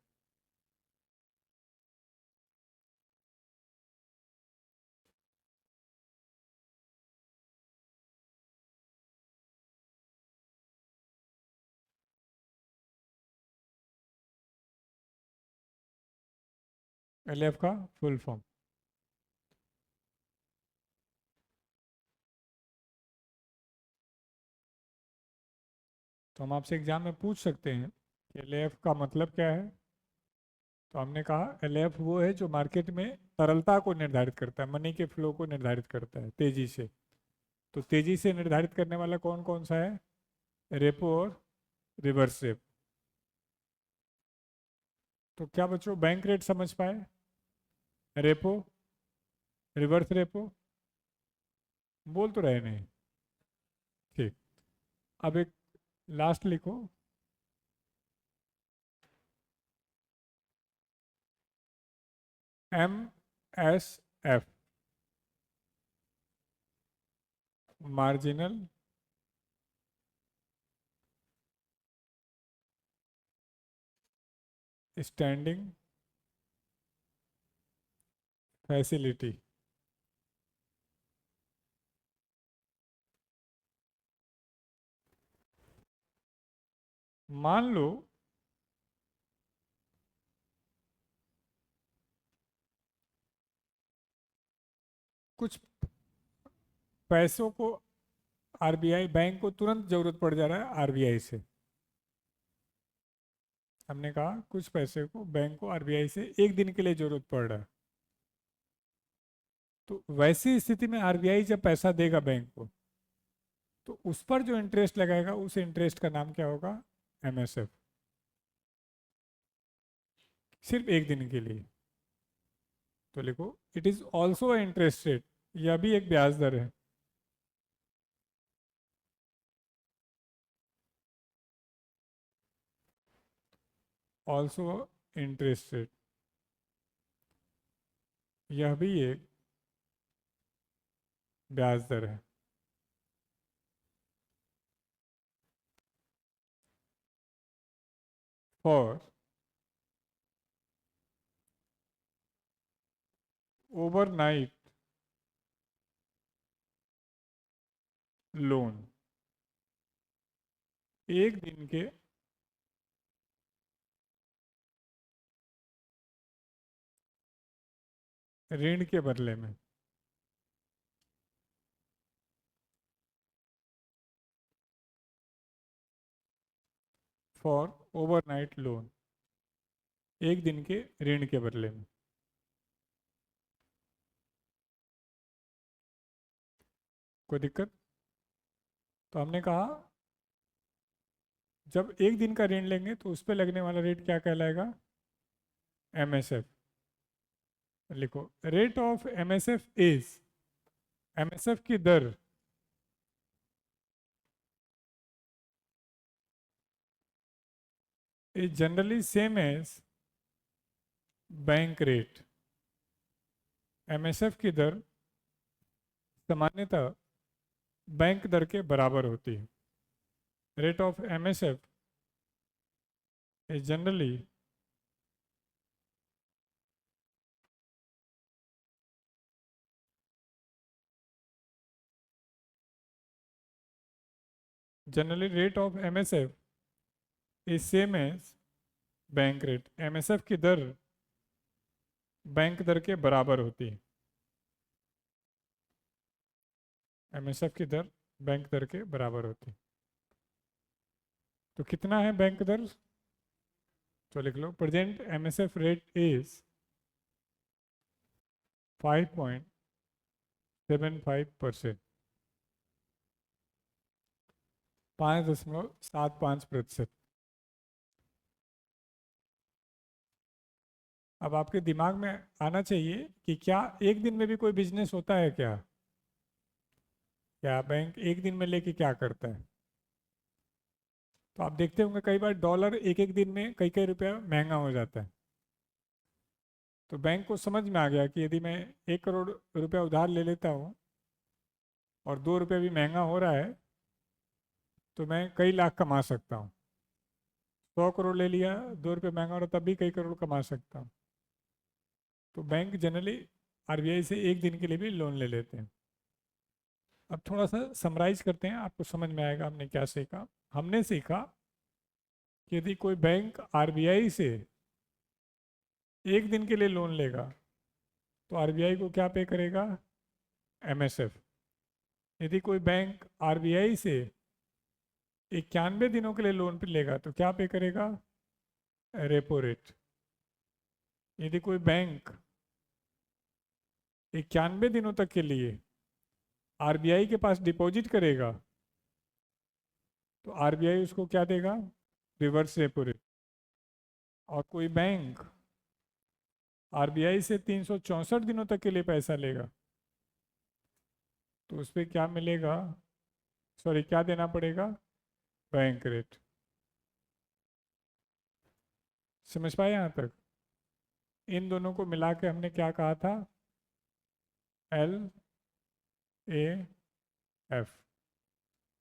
एलएफ का फुल फॉर्म। तो हम आपसे एग्जाम में पूछ सकते हैं कि एलएफ का मतलब क्या है। तो हमने कहा एलएफ वो है जो मार्केट में तरलता को निर्धारित करता है, मनी के फ्लो को निर्धारित करता है तेजी से। तो तेजी से निर्धारित करने वाला कौन कौन सा है? रेपो और रिवर्स रेपो। तो क्या बच्चों बैंक रेट समझ पाए? रेपो, रिवर्स रेपो, बोल तो रहे नहीं। ठीक। अब एक लास्ट लिखो, MSF, मार्जिनल स्टैंडिंग फैसिलिटी। मान लो कुछ पैसों को आरबीआई, बैंक को तुरंत जरूरत पड़ जा रहा है आरबीआई से। हमने कहा कुछ पैसे को बैंक को आरबीआई से एक दिन के लिए जरूरत पड़ रहा है। तो वैसी स्थिति में आरबीआई जब पैसा देगा बैंक को, तो उस पर जो इंटरेस्ट लगाएगा उस इंटरेस्ट का नाम क्या होगा? एमएसएफ। सिर्फ एक दिन के लिए। तो लिखो it is also interest rate, यह भी एक ब्याज दर है। ऑल्सो इंटरेस्ट रेट, यह भी एक ब्याज दर है। फॉर ओवरनाइट लोन, एक दिन के ऋण के बदले में। फॉर ओवरनाइट लोन, एक दिन के ऋण के बदले में। कोई दिक्कत? तो हमने कहा जब एक दिन का ऋण लेंगे तो उस पर लगने वाला रेट क्या कहलाएगा? एमएसएफ। लिखो rate of MSF is, MSF की दर is generally same as bank rate. MSF की दर सामान्यतः बैंक दर के बराबर होती है। Rate of MSF is generally rate of MSF is same as bank rate. MSF की दर बैंक दर के बराबर होती है। एमएसएफ की दर बैंक दर के बराबर होती है। तो कितना है बैंक दर? तो लिख लो प्रेजेंट एमएसएफ रेट इज 5.75%, 5.75%। अब आपके दिमाग में आना चाहिए कि क्या एक दिन में भी कोई बिजनेस होता है क्या? क्या बैंक एक दिन में लेके क्या करता है? तो आप देखते होंगे कई बार डॉलर एक एक दिन में कई कई रुपया महंगा हो जाता है। तो बैंक को समझ में आ गया कि यदि मैं 1 करोड़ रुपया उधार ले लेता हूँ और 2 रुपया भी महंगा हो रहा है, तो मैं कई लाख कमा सकता हूँ। 100 करोड़ ले लिया, 2 रुपये महंगा हो रहा, तब भी कई करोड़ कमा सकता हूँ। तो बैंक जनरली आरबीआई से एक दिन के लिए भी लोन ले लेते हैं। अब थोड़ा सा समराइज करते हैं, आपको समझ में आएगा हमने क्या सीखा। हमने सीखा कि यदि कोई बैंक आरबीआई से एक दिन के लिए लोन लेगा तो आरबीआई को क्या पे करेगा? एमएसएफ। यदि कोई बैंक आरबीआई से 91 दिनों के लिए लोन पे लेगा तो क्या पे करेगा? Repo rate. यदि कोई बैंक 91 दिनों तक के लिए आरबीआई के पास डिपॉजिट करेगा तो आरबीआई उसको क्या देगा? Reverse repo rate. और कोई बैंक आरबीआई से 364 दिनों तक के लिए पैसा लेगा तो उस पर क्या मिलेगा? सॉरी, क्या देना पड़ेगा? Bank rate. समझ पाए यहाँ तक? इन दोनों को मिला के हमने क्या कहा था? L A F.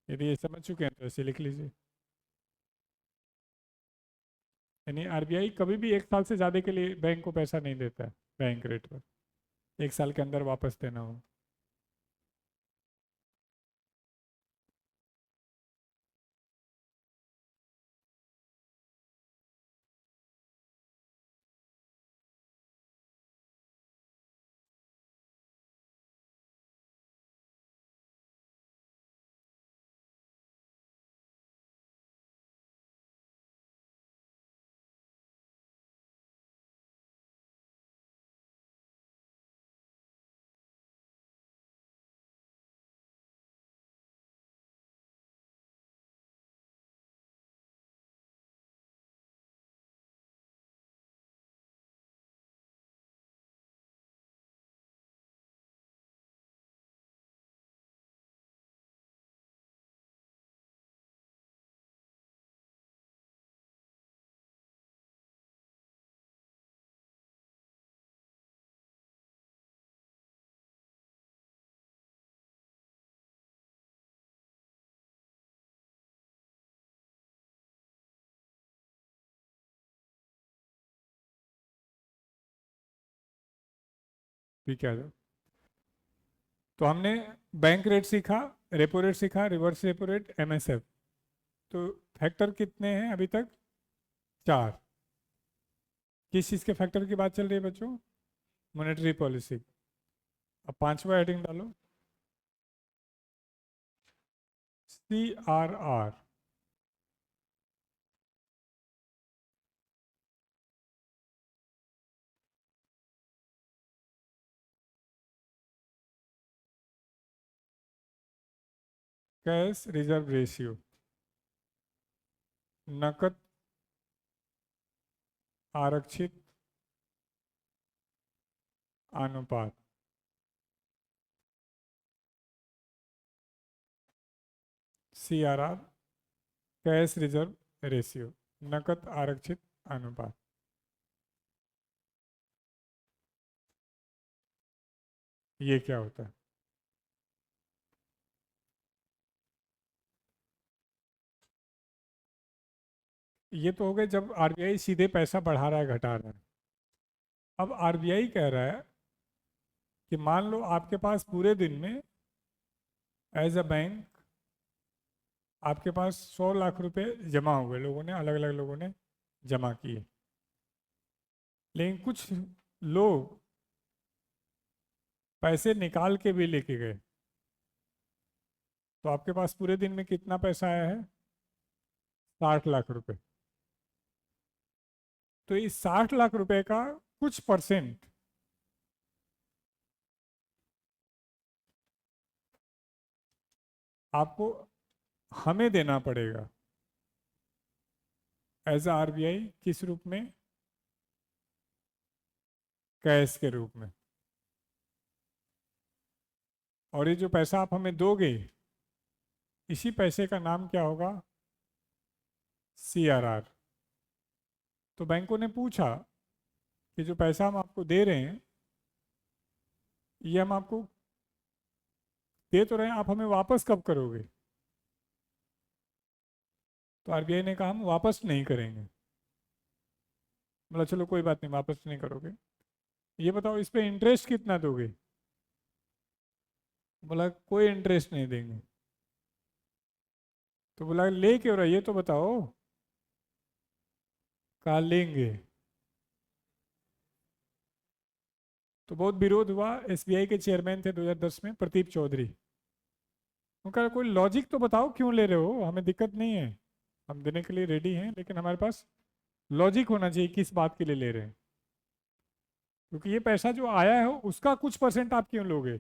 यदि ये समझ चुके हैं तो ऐसे लिख लीजिए। यानी आरबीआई कभी भी 1 साल से ज़्यादा के लिए बैंक को पैसा नहीं देता है बैंक रेट पर, 1 साल के अंदर वापस देना हो। ठीक है। तो हमने बैंक रेट सीखा, रेपो रेट सीखा, रिवर्स रेपो रेट, एमएसएफ। तो फैक्टर कितने हैं अभी तक? 4। किस चीज़ के फैक्टर की बात चल रही है बच्चों? Monetary policy. अब पांचवा हेडिंग डालो, CRR। कैश रिजर्व रेशियो, नकद आरक्षित अनुपात। CRR, कैश रिजर्व रेशियो, नकद आरक्षित अनुपात। ये क्या होता है? ये तो हो गए जब आरबीआई सीधे पैसा बढ़ा रहा है घटा रहा है। अब आरबीआई कह रहा है कि मान लो आपके पास पूरे दिन में एज अ बैंक आपके पास 100 लाख रुपए जमा हुए, लोगों ने, अलग अलग लोगों ने जमा किए। लेकिन कुछ लोग पैसे निकाल के भी लेके गए, तो आपके पास पूरे दिन में कितना पैसा आया है? 60 लाख रुपए। तो इस 60 लाख रुपए का कुछ परसेंट आपको हमें देना पड़ेगा एज अ आरबीआई। किस रूप में? कैश के रूप में। और ये जो पैसा आप हमें दोगे, इसी पैसे का नाम क्या होगा? CRR। तो बैंकों ने पूछा कि जो पैसा हम आपको दे रहे हैं, ये हम आपको दे तो रहे हैं, आप हमें वापस कब करोगे? तो आरबीआई ने कहा हम वापस नहीं करेंगे। बोला चलो कोई बात नहीं, वापस नहीं करोगे। ये बताओ इस पे इंटरेस्ट कितना दोगे? बोला कोई इंटरेस्ट नहीं देंगे। तो बोला ले क्यों रहा, ये तो बताओ। कहा लेंगे। तो बहुत विरोध हुआ। एसबीआई के चेयरमैन थे 2010 में, प्रदीप चौधरी। उनका कोई लॉजिक तो बताओ, क्यों ले रहे हो, हमें दिक्कत नहीं है, हम देने के लिए रेडी हैं, लेकिन हमारे पास लॉजिक होना चाहिए किस बात के लिए ले रहे हैं। क्योंकि ये पैसा जो आया है उसका कुछ परसेंट आप क्यों लोगे।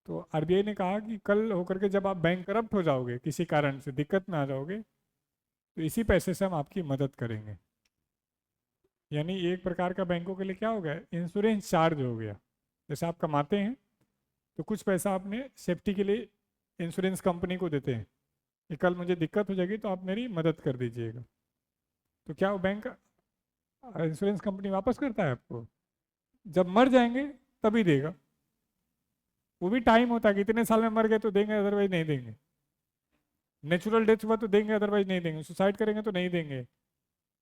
तो आरबीआई ने कहा कि कल होकर के जब आप बैंक करप्ट हो जाओगे, किसी कारण से दिक्कत में आ जाओगे, तो इसी पैसे से हम आपकी मदद करेंगे। यानी एक प्रकार का बैंकों के लिए क्या हो गया, इंश्योरेंस चार्ज हो गया। जैसे आप कमाते हैं तो कुछ पैसा आपने सेफ्टी के लिए इंश्योरेंस कंपनी को देते हैं कि कल मुझे दिक्कत हो जाएगी तो आप मेरी मदद कर दीजिएगा। तो क्या वो बैंक इंश्योरेंस कंपनी वापस करता है आपको? जब मर जाएंगे तभी देगा। वो भी टाइम होता है कि इतने साल में मर गए तो देंगे, अदरवाइज नहीं देंगे। नेचुरल डेथ हुआ तो देंगे, अदरवाइज नहीं देंगे। सुसाइड करेंगे तो नहीं देंगे,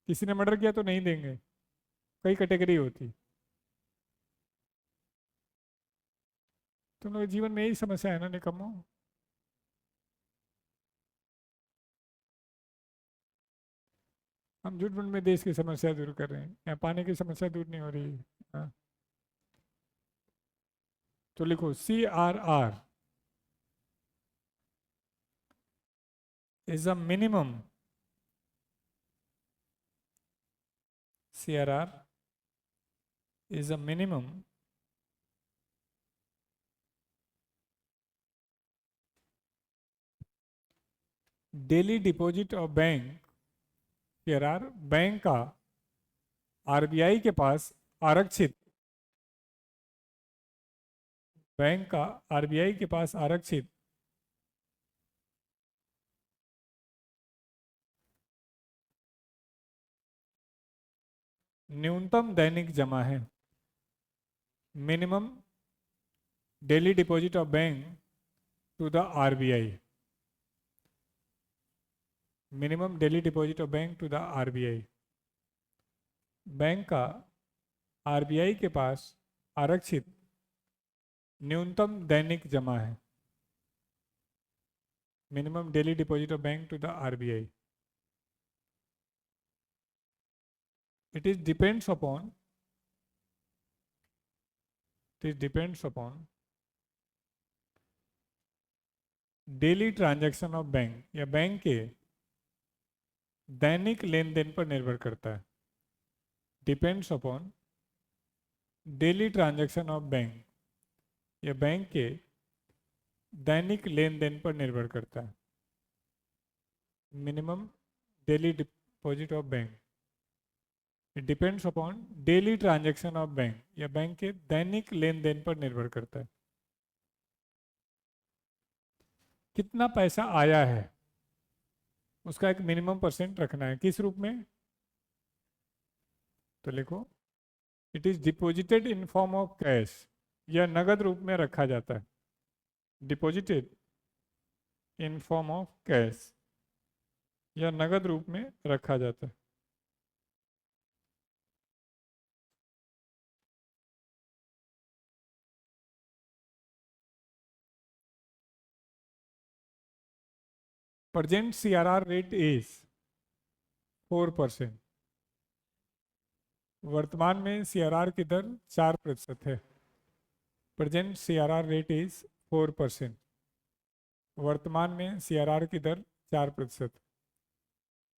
किसी ने मर्डर किया तो नहीं देंगे। कई कैटेगरी होती। तुम लोग जीवन में यही समस्या है ना निकम्मो। हम झूठ मूठ में देश की समस्या दूर कर रहे हैं, यहाँ पानी की समस्या दूर नहीं हो रही है। हाँ। तो लिखो CRR is a minimum. CRR is a minimum daily deposit of bank. CRR bank का आरबीआई के पास आरक्षित, बैंक का आरबीआई के पास आरक्षित न्यूनतम दैनिक जमा है। Minimum daily deposit of bank to the RBI. Minimum daily deposit of bank to the RBI. Bank का आरबीआई के पास आरक्षित न्यूनतम दैनिक जमा है। Minimum daily deposit of bank to the RBI. It is depends upon, it depends upon daily transaction of bank, या bank के दैनिक लेन देन पर निर्भर करता है। Depends upon daily transaction of bank, या बैंक के दैनिक लेन देन पर निर्भर करता है। Minimum daily deposit of bank, it depends upon daily transaction of bank, या बैंक के दैनिक लेन देन पर निर्भर करता है। कितना पैसा आया है उसका एक मिनिमम परसेंट रखना है। किस रूप में? तो लिखो it is deposited in form of cash, यह नगद रूप में रखा जाता है। Deposited in form of cash, यह नगद रूप में रखा जाता है। Present CRR rate is 4%। वर्तमान में CRR की दर 4% है। Present CRR rate is 4%। वर्तमान में CRR की दर 4%।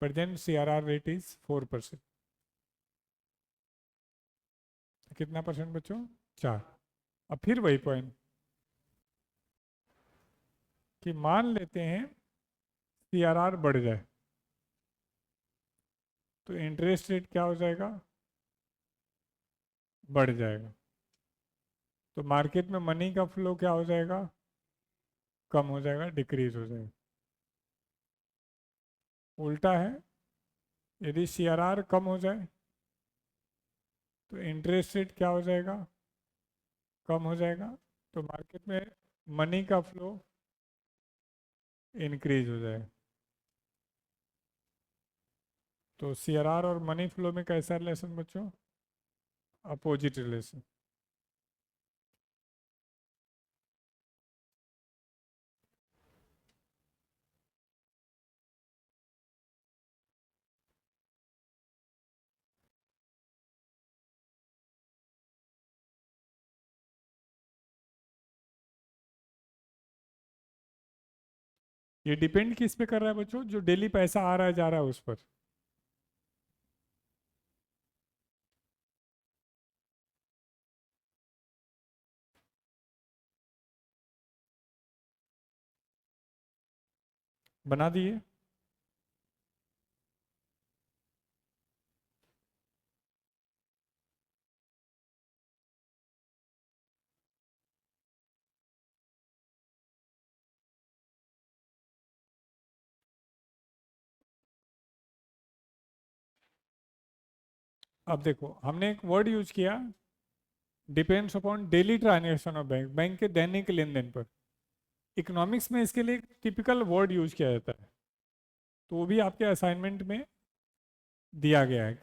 Present CRR rate is 4%। कितना परसेंट बच्चों? 4। अब फिर वही पॉइंट कि मान लेते हैं CRR बढ़ जाए तो इंटरेस्ट रेट क्या हो जाएगा? बढ़ जाएगा। तो मार्केट में मनी का फ्लो क्या हो जाएगा? कम हो जाएगा, डिक्रीज हो जाएगा। उल्टा है, यदि CRR कम हो जाए तो इंटरेस्ट रेट क्या हो जाएगा? कम हो जाएगा। तो मार्केट में मनी का फ्लो इंक्रीज हो जाएगा। तो CRR और मनी फ्लो में कैसा रिलेशन बच्चों? Opposite relation. ये डिपेंड किस पे कर रहा है बच्चों? जो डेली पैसा आ रहा है जा रहा है उस पर। बना दिए। अब देखो हमने एक वर्ड यूज किया, depends upon daily transaction of bank, bank के दैनिक लेन देन पर। इकोनॉमिक्स में इसके लिए एक टिपिकल वर्ड यूज किया जाता है, तो वो भी आपके असाइनमेंट में दिया गया है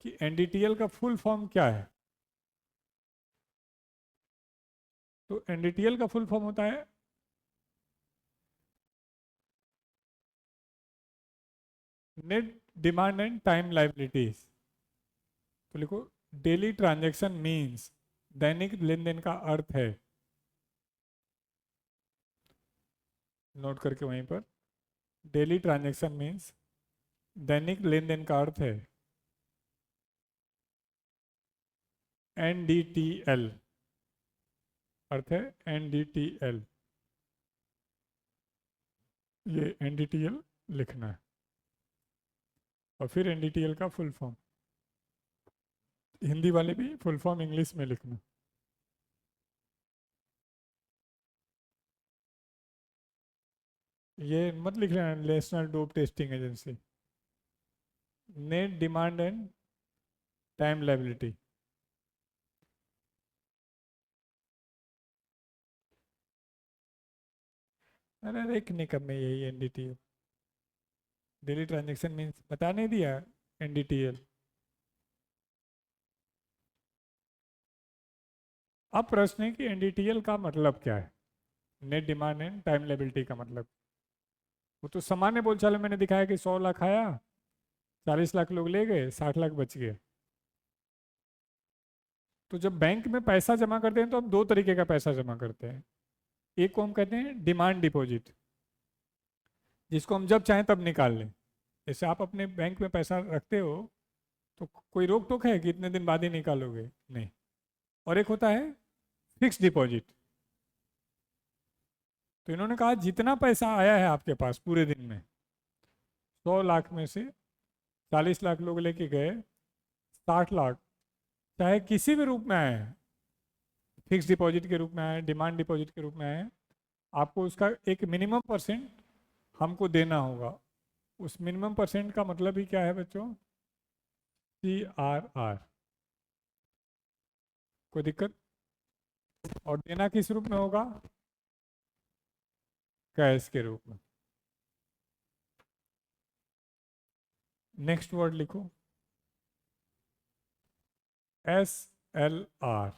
कि एनडीटीएल का फुल फॉर्म क्या है। तो एनडीटीएल का फुल फॉर्म होता है net demand and time liabilities. तो लिखो डेली ट्रांजैक्शन मींस, दैनिक लेन देन का अर्थ है, नोट करके वहीं पर, डेली ट्रांजैक्शन मींस दैनिक लेन देन का अर्थ है एनडीटीएल, अर्थ है एनडीटीएल। ये एनडीटीएल लिखना है और फिर एनडीटीएल का फुल फॉर्म, हिंदी वाले भी फुल फॉर्म इंग्लिश में लिखना। ये मत लिख लेना national dope testing agency, net demand and time liability. अरे एक निकम में यही एनडीटीएल, डेली ट्रांजैक्शन मीन्स बता नहीं दिया एनडीटीएल। अब प्रश्न है कि एनडीटीएल का मतलब क्या है, net demand and time liability का मतलब। वो तो सामान्य बोलचाल में मैंने दिखाया कि 100 लाख आया, 40 लाख लोग ले गए, 60 लाख बच गए। तो जब बैंक में पैसा जमा करते हैं तो हम दो तरीके का पैसा जमा करते हैं। एक को हम कहते हैं डिमांड डिपॉजिट, जिसको हम जब चाहें तब निकाल लें। जैसे आप अपने बैंक में पैसा रखते हो तो कोई रोक टोक है कि इतने दिन बाद ही निकालोगे? नहीं। और एक होता है फिक्स डिपॉजिट। तो इन्होंने कहा जितना पैसा आया है आपके पास पूरे दिन में, 100 लाख में से 40 लाख लोग लेके गए, 60 लाख चाहे किसी भी रूप में आए, फिक्स डिपॉजिट के रूप में आए, डिमांड डिपॉजिट के रूप में आए, आपको उसका एक मिनिमम परसेंट हमको देना होगा। उस मिनिमम परसेंट का मतलब ही क्या है बच्चों? CRR। कोई दिक्कत? और देना किस रूप में होगा? कैश के रूप में। नेक्स्ट वर्ड लिखो SLR।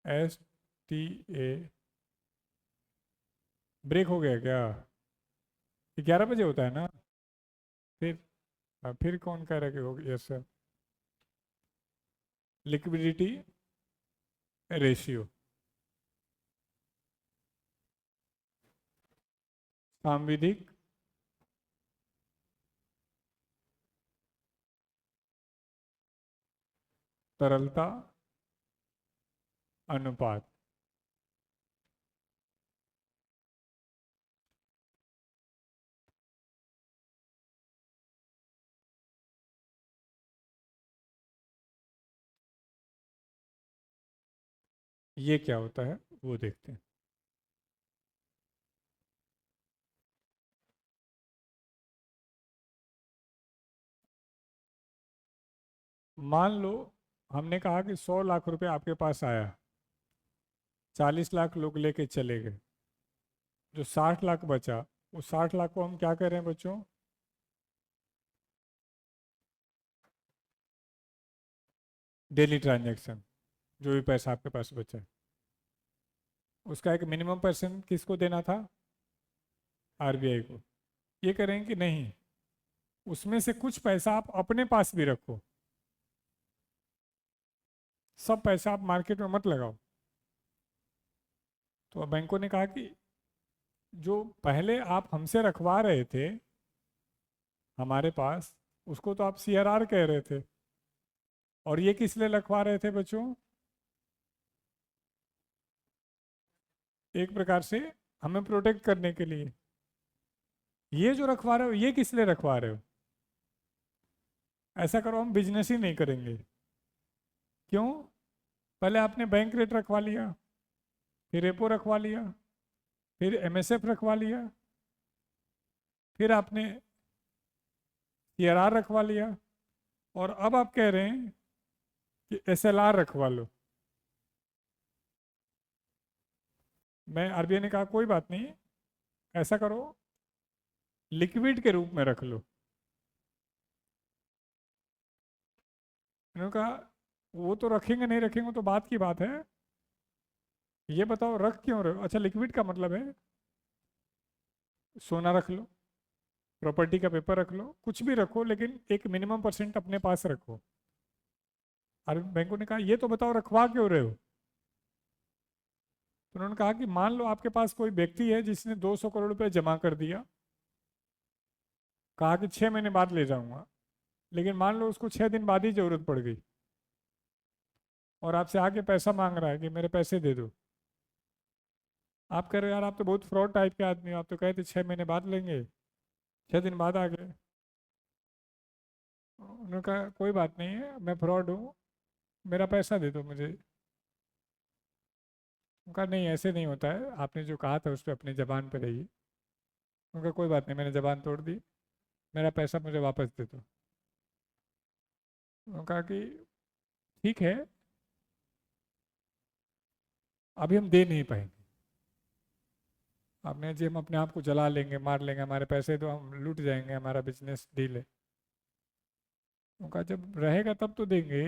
STA। ब्रेक हो गया क्या? 11 बजे होता है ना? फिर फिर कौन कह रहा है कि हो गया? Yes sir. लिक्विडिटी रेशियो, सांविधिक तरलता अनुपात। ये क्या होता है वो देखते हैं। मान लो हमने कहा कि 100 लाख रुपए आपके पास आया, 40 लाख लोग लेके चले गए, जो 60 लाख बचा, उस 60 लाख को हम क्या कह रहे हैं बच्चों? डेली ट्रांजैक्शन, जो भी पैसा आपके पास बचा है उसका एक मिनिमम परसेंट किसको देना था? आरबीआई को। ये करें कि नहीं, उसमें से कुछ पैसा आप अपने पास भी रखो, सब पैसा आप मार्केट में मत लगाओ। तो बैंकों ने कहा कि जो पहले आप हमसे रखवा रहे थे हमारे पास, उसको तो आप सीआरआर कह रहे थे, और ये किस लिए रखवा रहे थे बच्चों? एक प्रकार से हमें प्रोटेक्ट करने के लिए। ये जो रखवा रहे हो, ये किस लिए रखवा रहे हो? ऐसा करो, हम बिजनेस ही नहीं करेंगे। क्यों? पहले आपने बैंक रेट रखवा लिया, फिर रेपो रखवा लिया, फिर एमएसएफ रखवा लिया, फिर आपने सीआरआर रखवा लिया, और अब आप कह रहे हैं कि एसएलआर रखवा लो। मैं आरबीआई ने कहा कोई बात नहीं, ऐसा करो, लिक्विड के रूप में रख लो। इन्होंने कहा वो तो रखेंगे नहीं रखेंगे तो बात की बात है, ये बताओ रख क्यों रहे हो? अच्छा, लिक्विड का मतलब है सोना रख लो, प्रॉपर्टी का पेपर रख लो, कुछ भी रखो, लेकिन एक मिनिमम परसेंट अपने पास रखो। और बैंकों ने कहा ये तो बताओ रखवा क्यों रहे हो? तो उन्होंने कहा कि मान लो आपके पास कोई व्यक्ति है जिसने 200 करोड़ रुपए जमा कर दिया, कहा कि 6 महीने बाद ले जाऊंगा, लेकिन मान लो उसको 6 दिन बाद ही जरूरत पड़ गई और आपसे आके पैसा मांग रहा है कि मेरे पैसे दे दो। आप कह रहे हो यार आप तो बहुत फ्रॉड टाइप के आदमी हो, आप तो कहते 6 महीने बाद लेंगे, 6 दिन बाद आ गए। उन्होंने कहा कोई बात नहीं है, मैं फ्रॉड हूँ, मेरा पैसा दे दो मुझे। उनका नहीं, ऐसे नहीं होता है, आपने जो कहा था उस पर अपनी जबान पर रहिए। उनका कोई बात नहीं, मैंने जबान तोड़ दी, मेरा पैसा मुझे वापस दे दो। उन्होंने कहा कि ठीक है, अभी हम दे नहीं पाएंगे। आपने जी हम अपने आप को जला लेंगे, मार लेंगे, हमारे पैसे तो हम लूट जाएंगे, हमारा बिजनेस डील है। उनका जब रहेगा तब तो देंगे,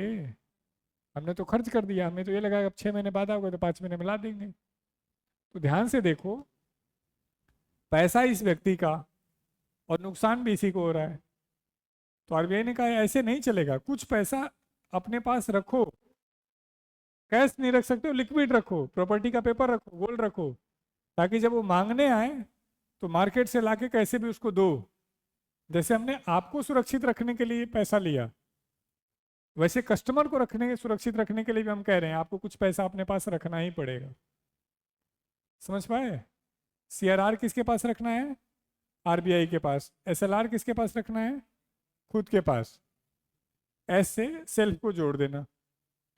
हमने तो खर्च कर दिया, हमें तो ये लगा कि अब 6 महीने बाद आओगे तो 5 महीने में ला देंगे। तो ध्यान से देखो, पैसा इस व्यक्ति का और नुकसान भी इसी को हो रहा है। तो आरबीआई ने कहा ऐसे नहीं चलेगा, कुछ पैसा अपने पास रखो, कैश नहीं रख सकते हो, लिक्विड रखो, प्रॉपर्टी का पेपर रखो, गोल्ड रखो, ताकि जब वो मांगने आए तो मार्केट से लाके कैसे भी उसको दो। जैसे हमने आपको सुरक्षित रखने के लिए पैसा लिया, वैसे कस्टमर को रखने सुरक्षित रखने के लिए भी हम कह रहे हैं आपको कुछ पैसा अपने पास रखना ही पड़ेगा। समझ पाए? सीआरआर किसके पास रखना है? आरबीआई के पास। एसएलआर किसके पास रखना है? खुद के पास। एस से सेल्फ को जोड़ देना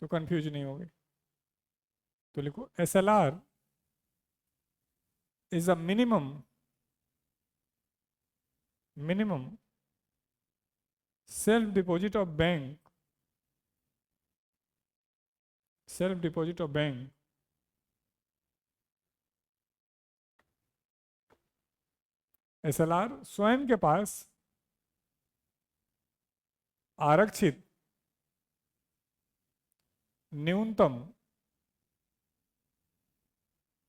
तो कंफ्यूज नहीं होगी। तो लिखो SLR is a minimum self deposit of bank, self deposit of bank SLR स्वयं के पास आरक्षित न्यूनतम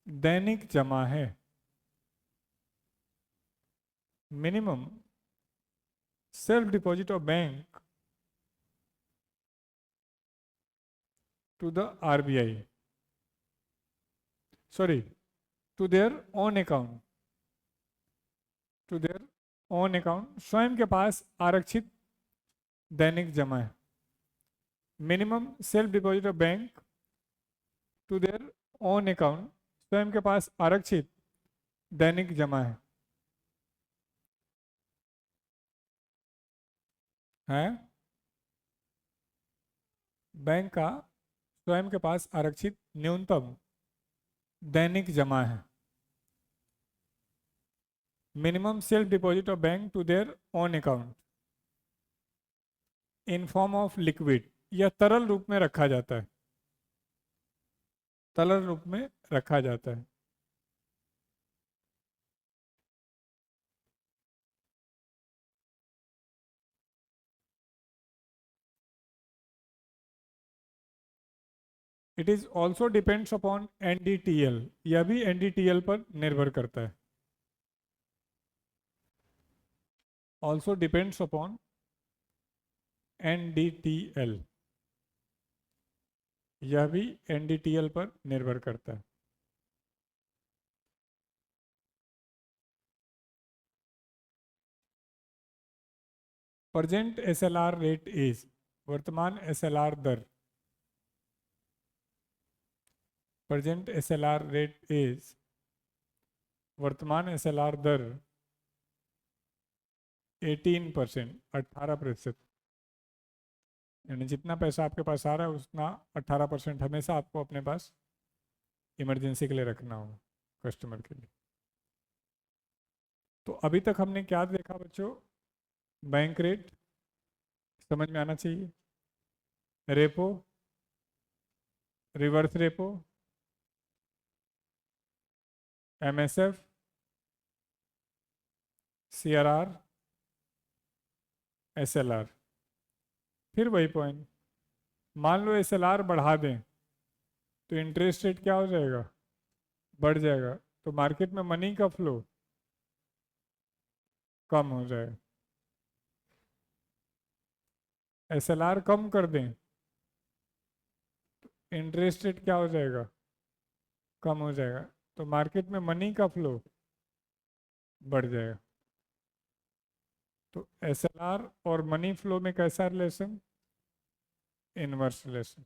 दैनिक जमा है। Minimum self deposit of bank to the RBI, sorry, to their own account, to their own account, स्वयं के पास आरक्षित दैनिक जमा है। Minimum self deposit of bank to their own account, स्वयं के पास आरक्षित दैनिक जमा है बैंक का स्वयं के पास आरक्षित न्यूनतम दैनिक जमा है। Minimum self deposit of bank to their own account in form of liquid, यह तरल रूप में रखा जाता है, तरल रूप में रखा जाता है। It is also depends upon NDTL, यह भी एनडीटीएल पर निर्भर करता है। ऑल्सो डिपेंड्स अपॉन एनडीटीएल, यह भी एनडीटीएल पर निर्भर करता है। प्रेजेंट एसएलआर रेट इज, वर्तमान एसएलआर दर, प्रेजेंट एसएलआर रेट इज, वर्तमान एसएलआर दर 18%, 18%। यानी जितना पैसा आपके पास आ रहा है उतना 18% हमेशा आपको अपने पास इमरजेंसी के लिए रखना होगा कस्टमर के लिए। तो अभी तक हमने क्या देखा बच्चों? बैंक रेट समझ में आना चाहिए, repo, reverse repo, MSF, CRR, SLR. फिर वही पॉइंट, मान लो एसएलआर बढ़ा दें तो इंटरेस्ट रेट क्या हो जाएगा? बढ़ जाएगा। तो मार्केट में मनी का फ्लो कम हो जाएगा। एसएलआर कम कर दें, इंटरेस्ट रेट क्या हो जाएगा? कम हो जाएगा। तो मार्केट में मनी का फ्लो बढ़ जाएगा। तो एसएलआर और मनी फ्लो में कैसा रिलेशन? Inverse relation.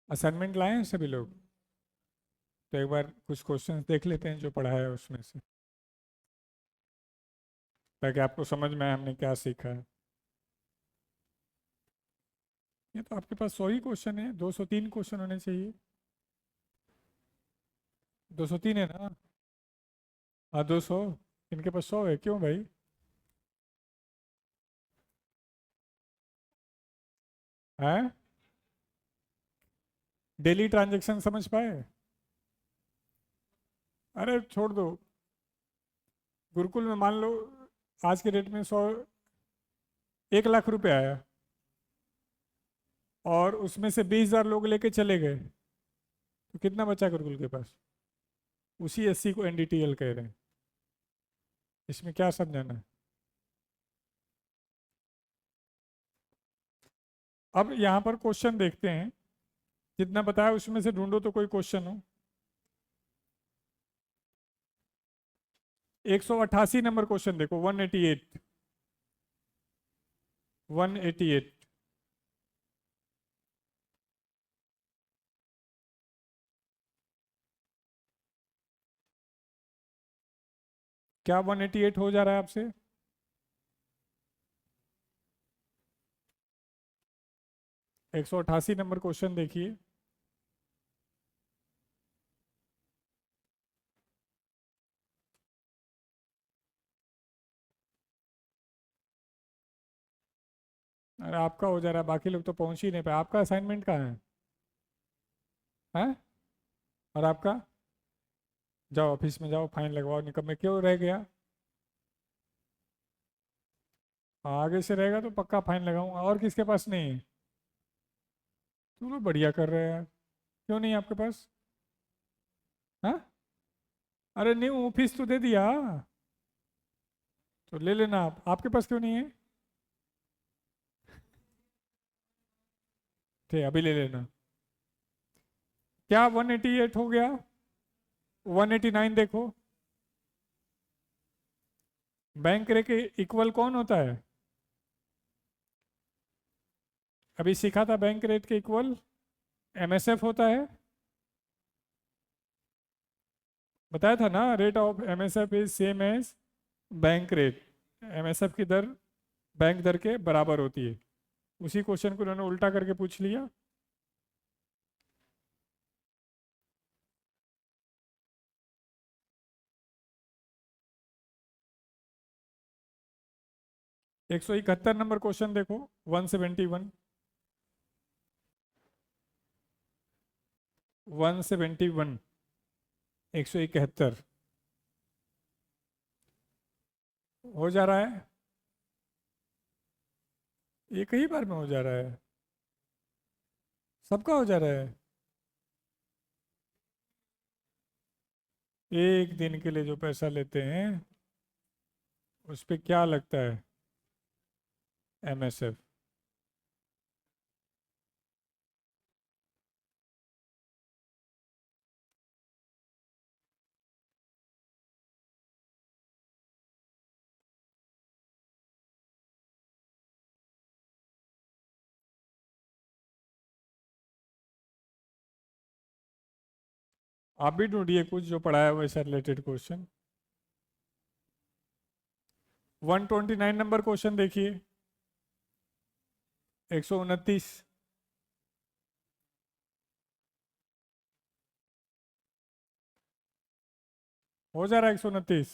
असाइनमेंट लाए हैं सभी लोग? तो एक बार कुछ क्वेश्चंस देख लेते हैं जो पढ़ा है उसमें से, ताकि आपको समझ में आए हमने क्या सीखा है। ये तो आपके पास 100 ही क्वेश्चन है, 203 क्वेश्चन होने चाहिए। 203 है ना? हाँ 200। इनके पास 100 है, क्यों भाई? है? डेली ट्रांजैक्शन समझ पाए? अरे छोड़ दो। गुरुकुल में मान लो आज के डेट में 100, 1 लाख रुपए आया और उसमें से 20,000 लोग लेके चले गए, तो कितना बचा गुरुकुल के पास? उसी 80 को एनडीटीएल कह रहे हैं। इसमें क्या समझाना है? अब यहाँ पर क्वेश्चन देखते हैं, जितना बताया उसमें से ढूंढो तो कोई क्वेश्चन हो। 188 नंबर क्वेश्चन देखो, 188, 188। क्या 188 हो जा रहा है आपसे? एक सौ अट्ठासी नंबर क्वेश्चन देखिए। अरे आपका हो जा रहा है, बाकी लोग तो पहुंच ही नहीं पाए। आपका असाइनमेंट कहाँ है? हैं? और आपका? जाओ ऑफिस में जाओ, फाइन लगवाओ, निकम में क्यों रह गया? आगे से रहेगा तो पक्का फाइन लगाऊंगा। और किसके पास नहीं है? तुम लोग बढ़िया कर रहे हैं यार। क्यों नहीं है आपके पास? हाँ? अरे न्यू फीस तो दे दिया, तो ले लेना। आप आपके पास क्यों नहीं है? ठीक अभी ले लेना। क्या 188 हो गया? 189 देखो। बैंक रे के इक्वल कौन होता है? अभी सीखा था, बैंक रेट के इक्वल एमएसएफ होता है। बताया था ना, rate of MSF is same as bank rate. MSF की दर बैंक दर के बराबर होती है। उसी क्वेश्चन को उन्होंने उल्टा करके पूछ लिया। एक सौ इकहत्तर नंबर क्वेश्चन देखो, 171, 171, 171 हो जा रहा है। एक ही बार में हो जा रहा है, सबका हो जा रहा है। एक दिन के लिए जो पैसा लेते हैं उस पे क्या लगता है? एमएसएफ। आप भी ढूंढिए कुछ जो पढ़ा है वैसा रिलेटेड क्वेश्चन। 129 नंबर क्वेश्चन देखिए। 129। हो जा रहा है 129।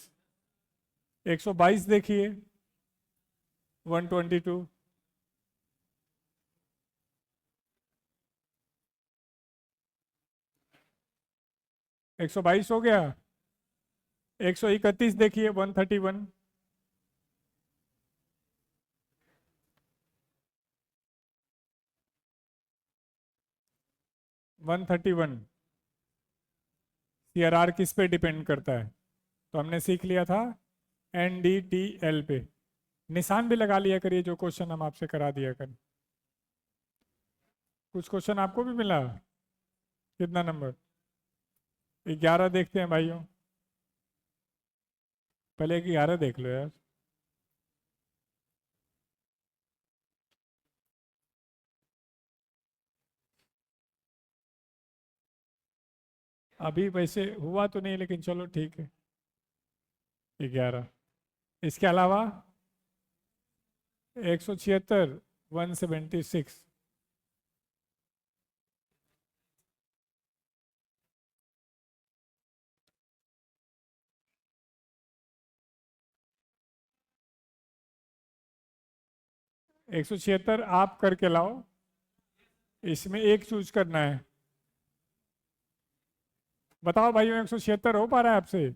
122 देखिए। 122। 122 हो गया। 131 देखिए। 131। 131। सीआरआर किस पे डिपेंड करता है? तो हमने सीख लिया था एनडीटीएल पे। निशान भी लगा लिया करिए जो क्वेश्चन हम आपसे करा दिया कर। कुछ क्वेश्चन आपको भी मिला। कितना नंबर? 11 देखते हैं भाइयों। पहले 11 देख लो यार। अभी वैसे हुआ तो नहीं लेकिन चलो ठीक है। 11। इसके अलावा 176। 176। 176 आप करके लाओ। इसमें एक चूज करना है। बताओ भाइयों 176 हो पा रहा है आपसे?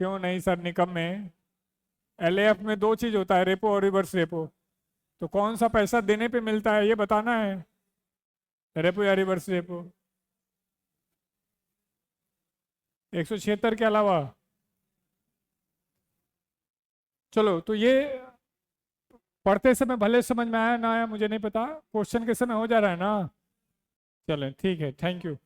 क्यों नहीं सर, निकम में एलएएफ में दो चीज होता है, रेपो और रिवर्स रेपो। तो कौन सा पैसा देने पे मिलता है ये बताना है, रेपो या रिवर्स रेपो। 176 के अलावा। चलो तो ये पढ़ते समय भले समझ में आया ना आया मुझे नहीं पता, क्वेश्चन के समय हो जा रहा है ना। चलें ठीक है, थैंक यू।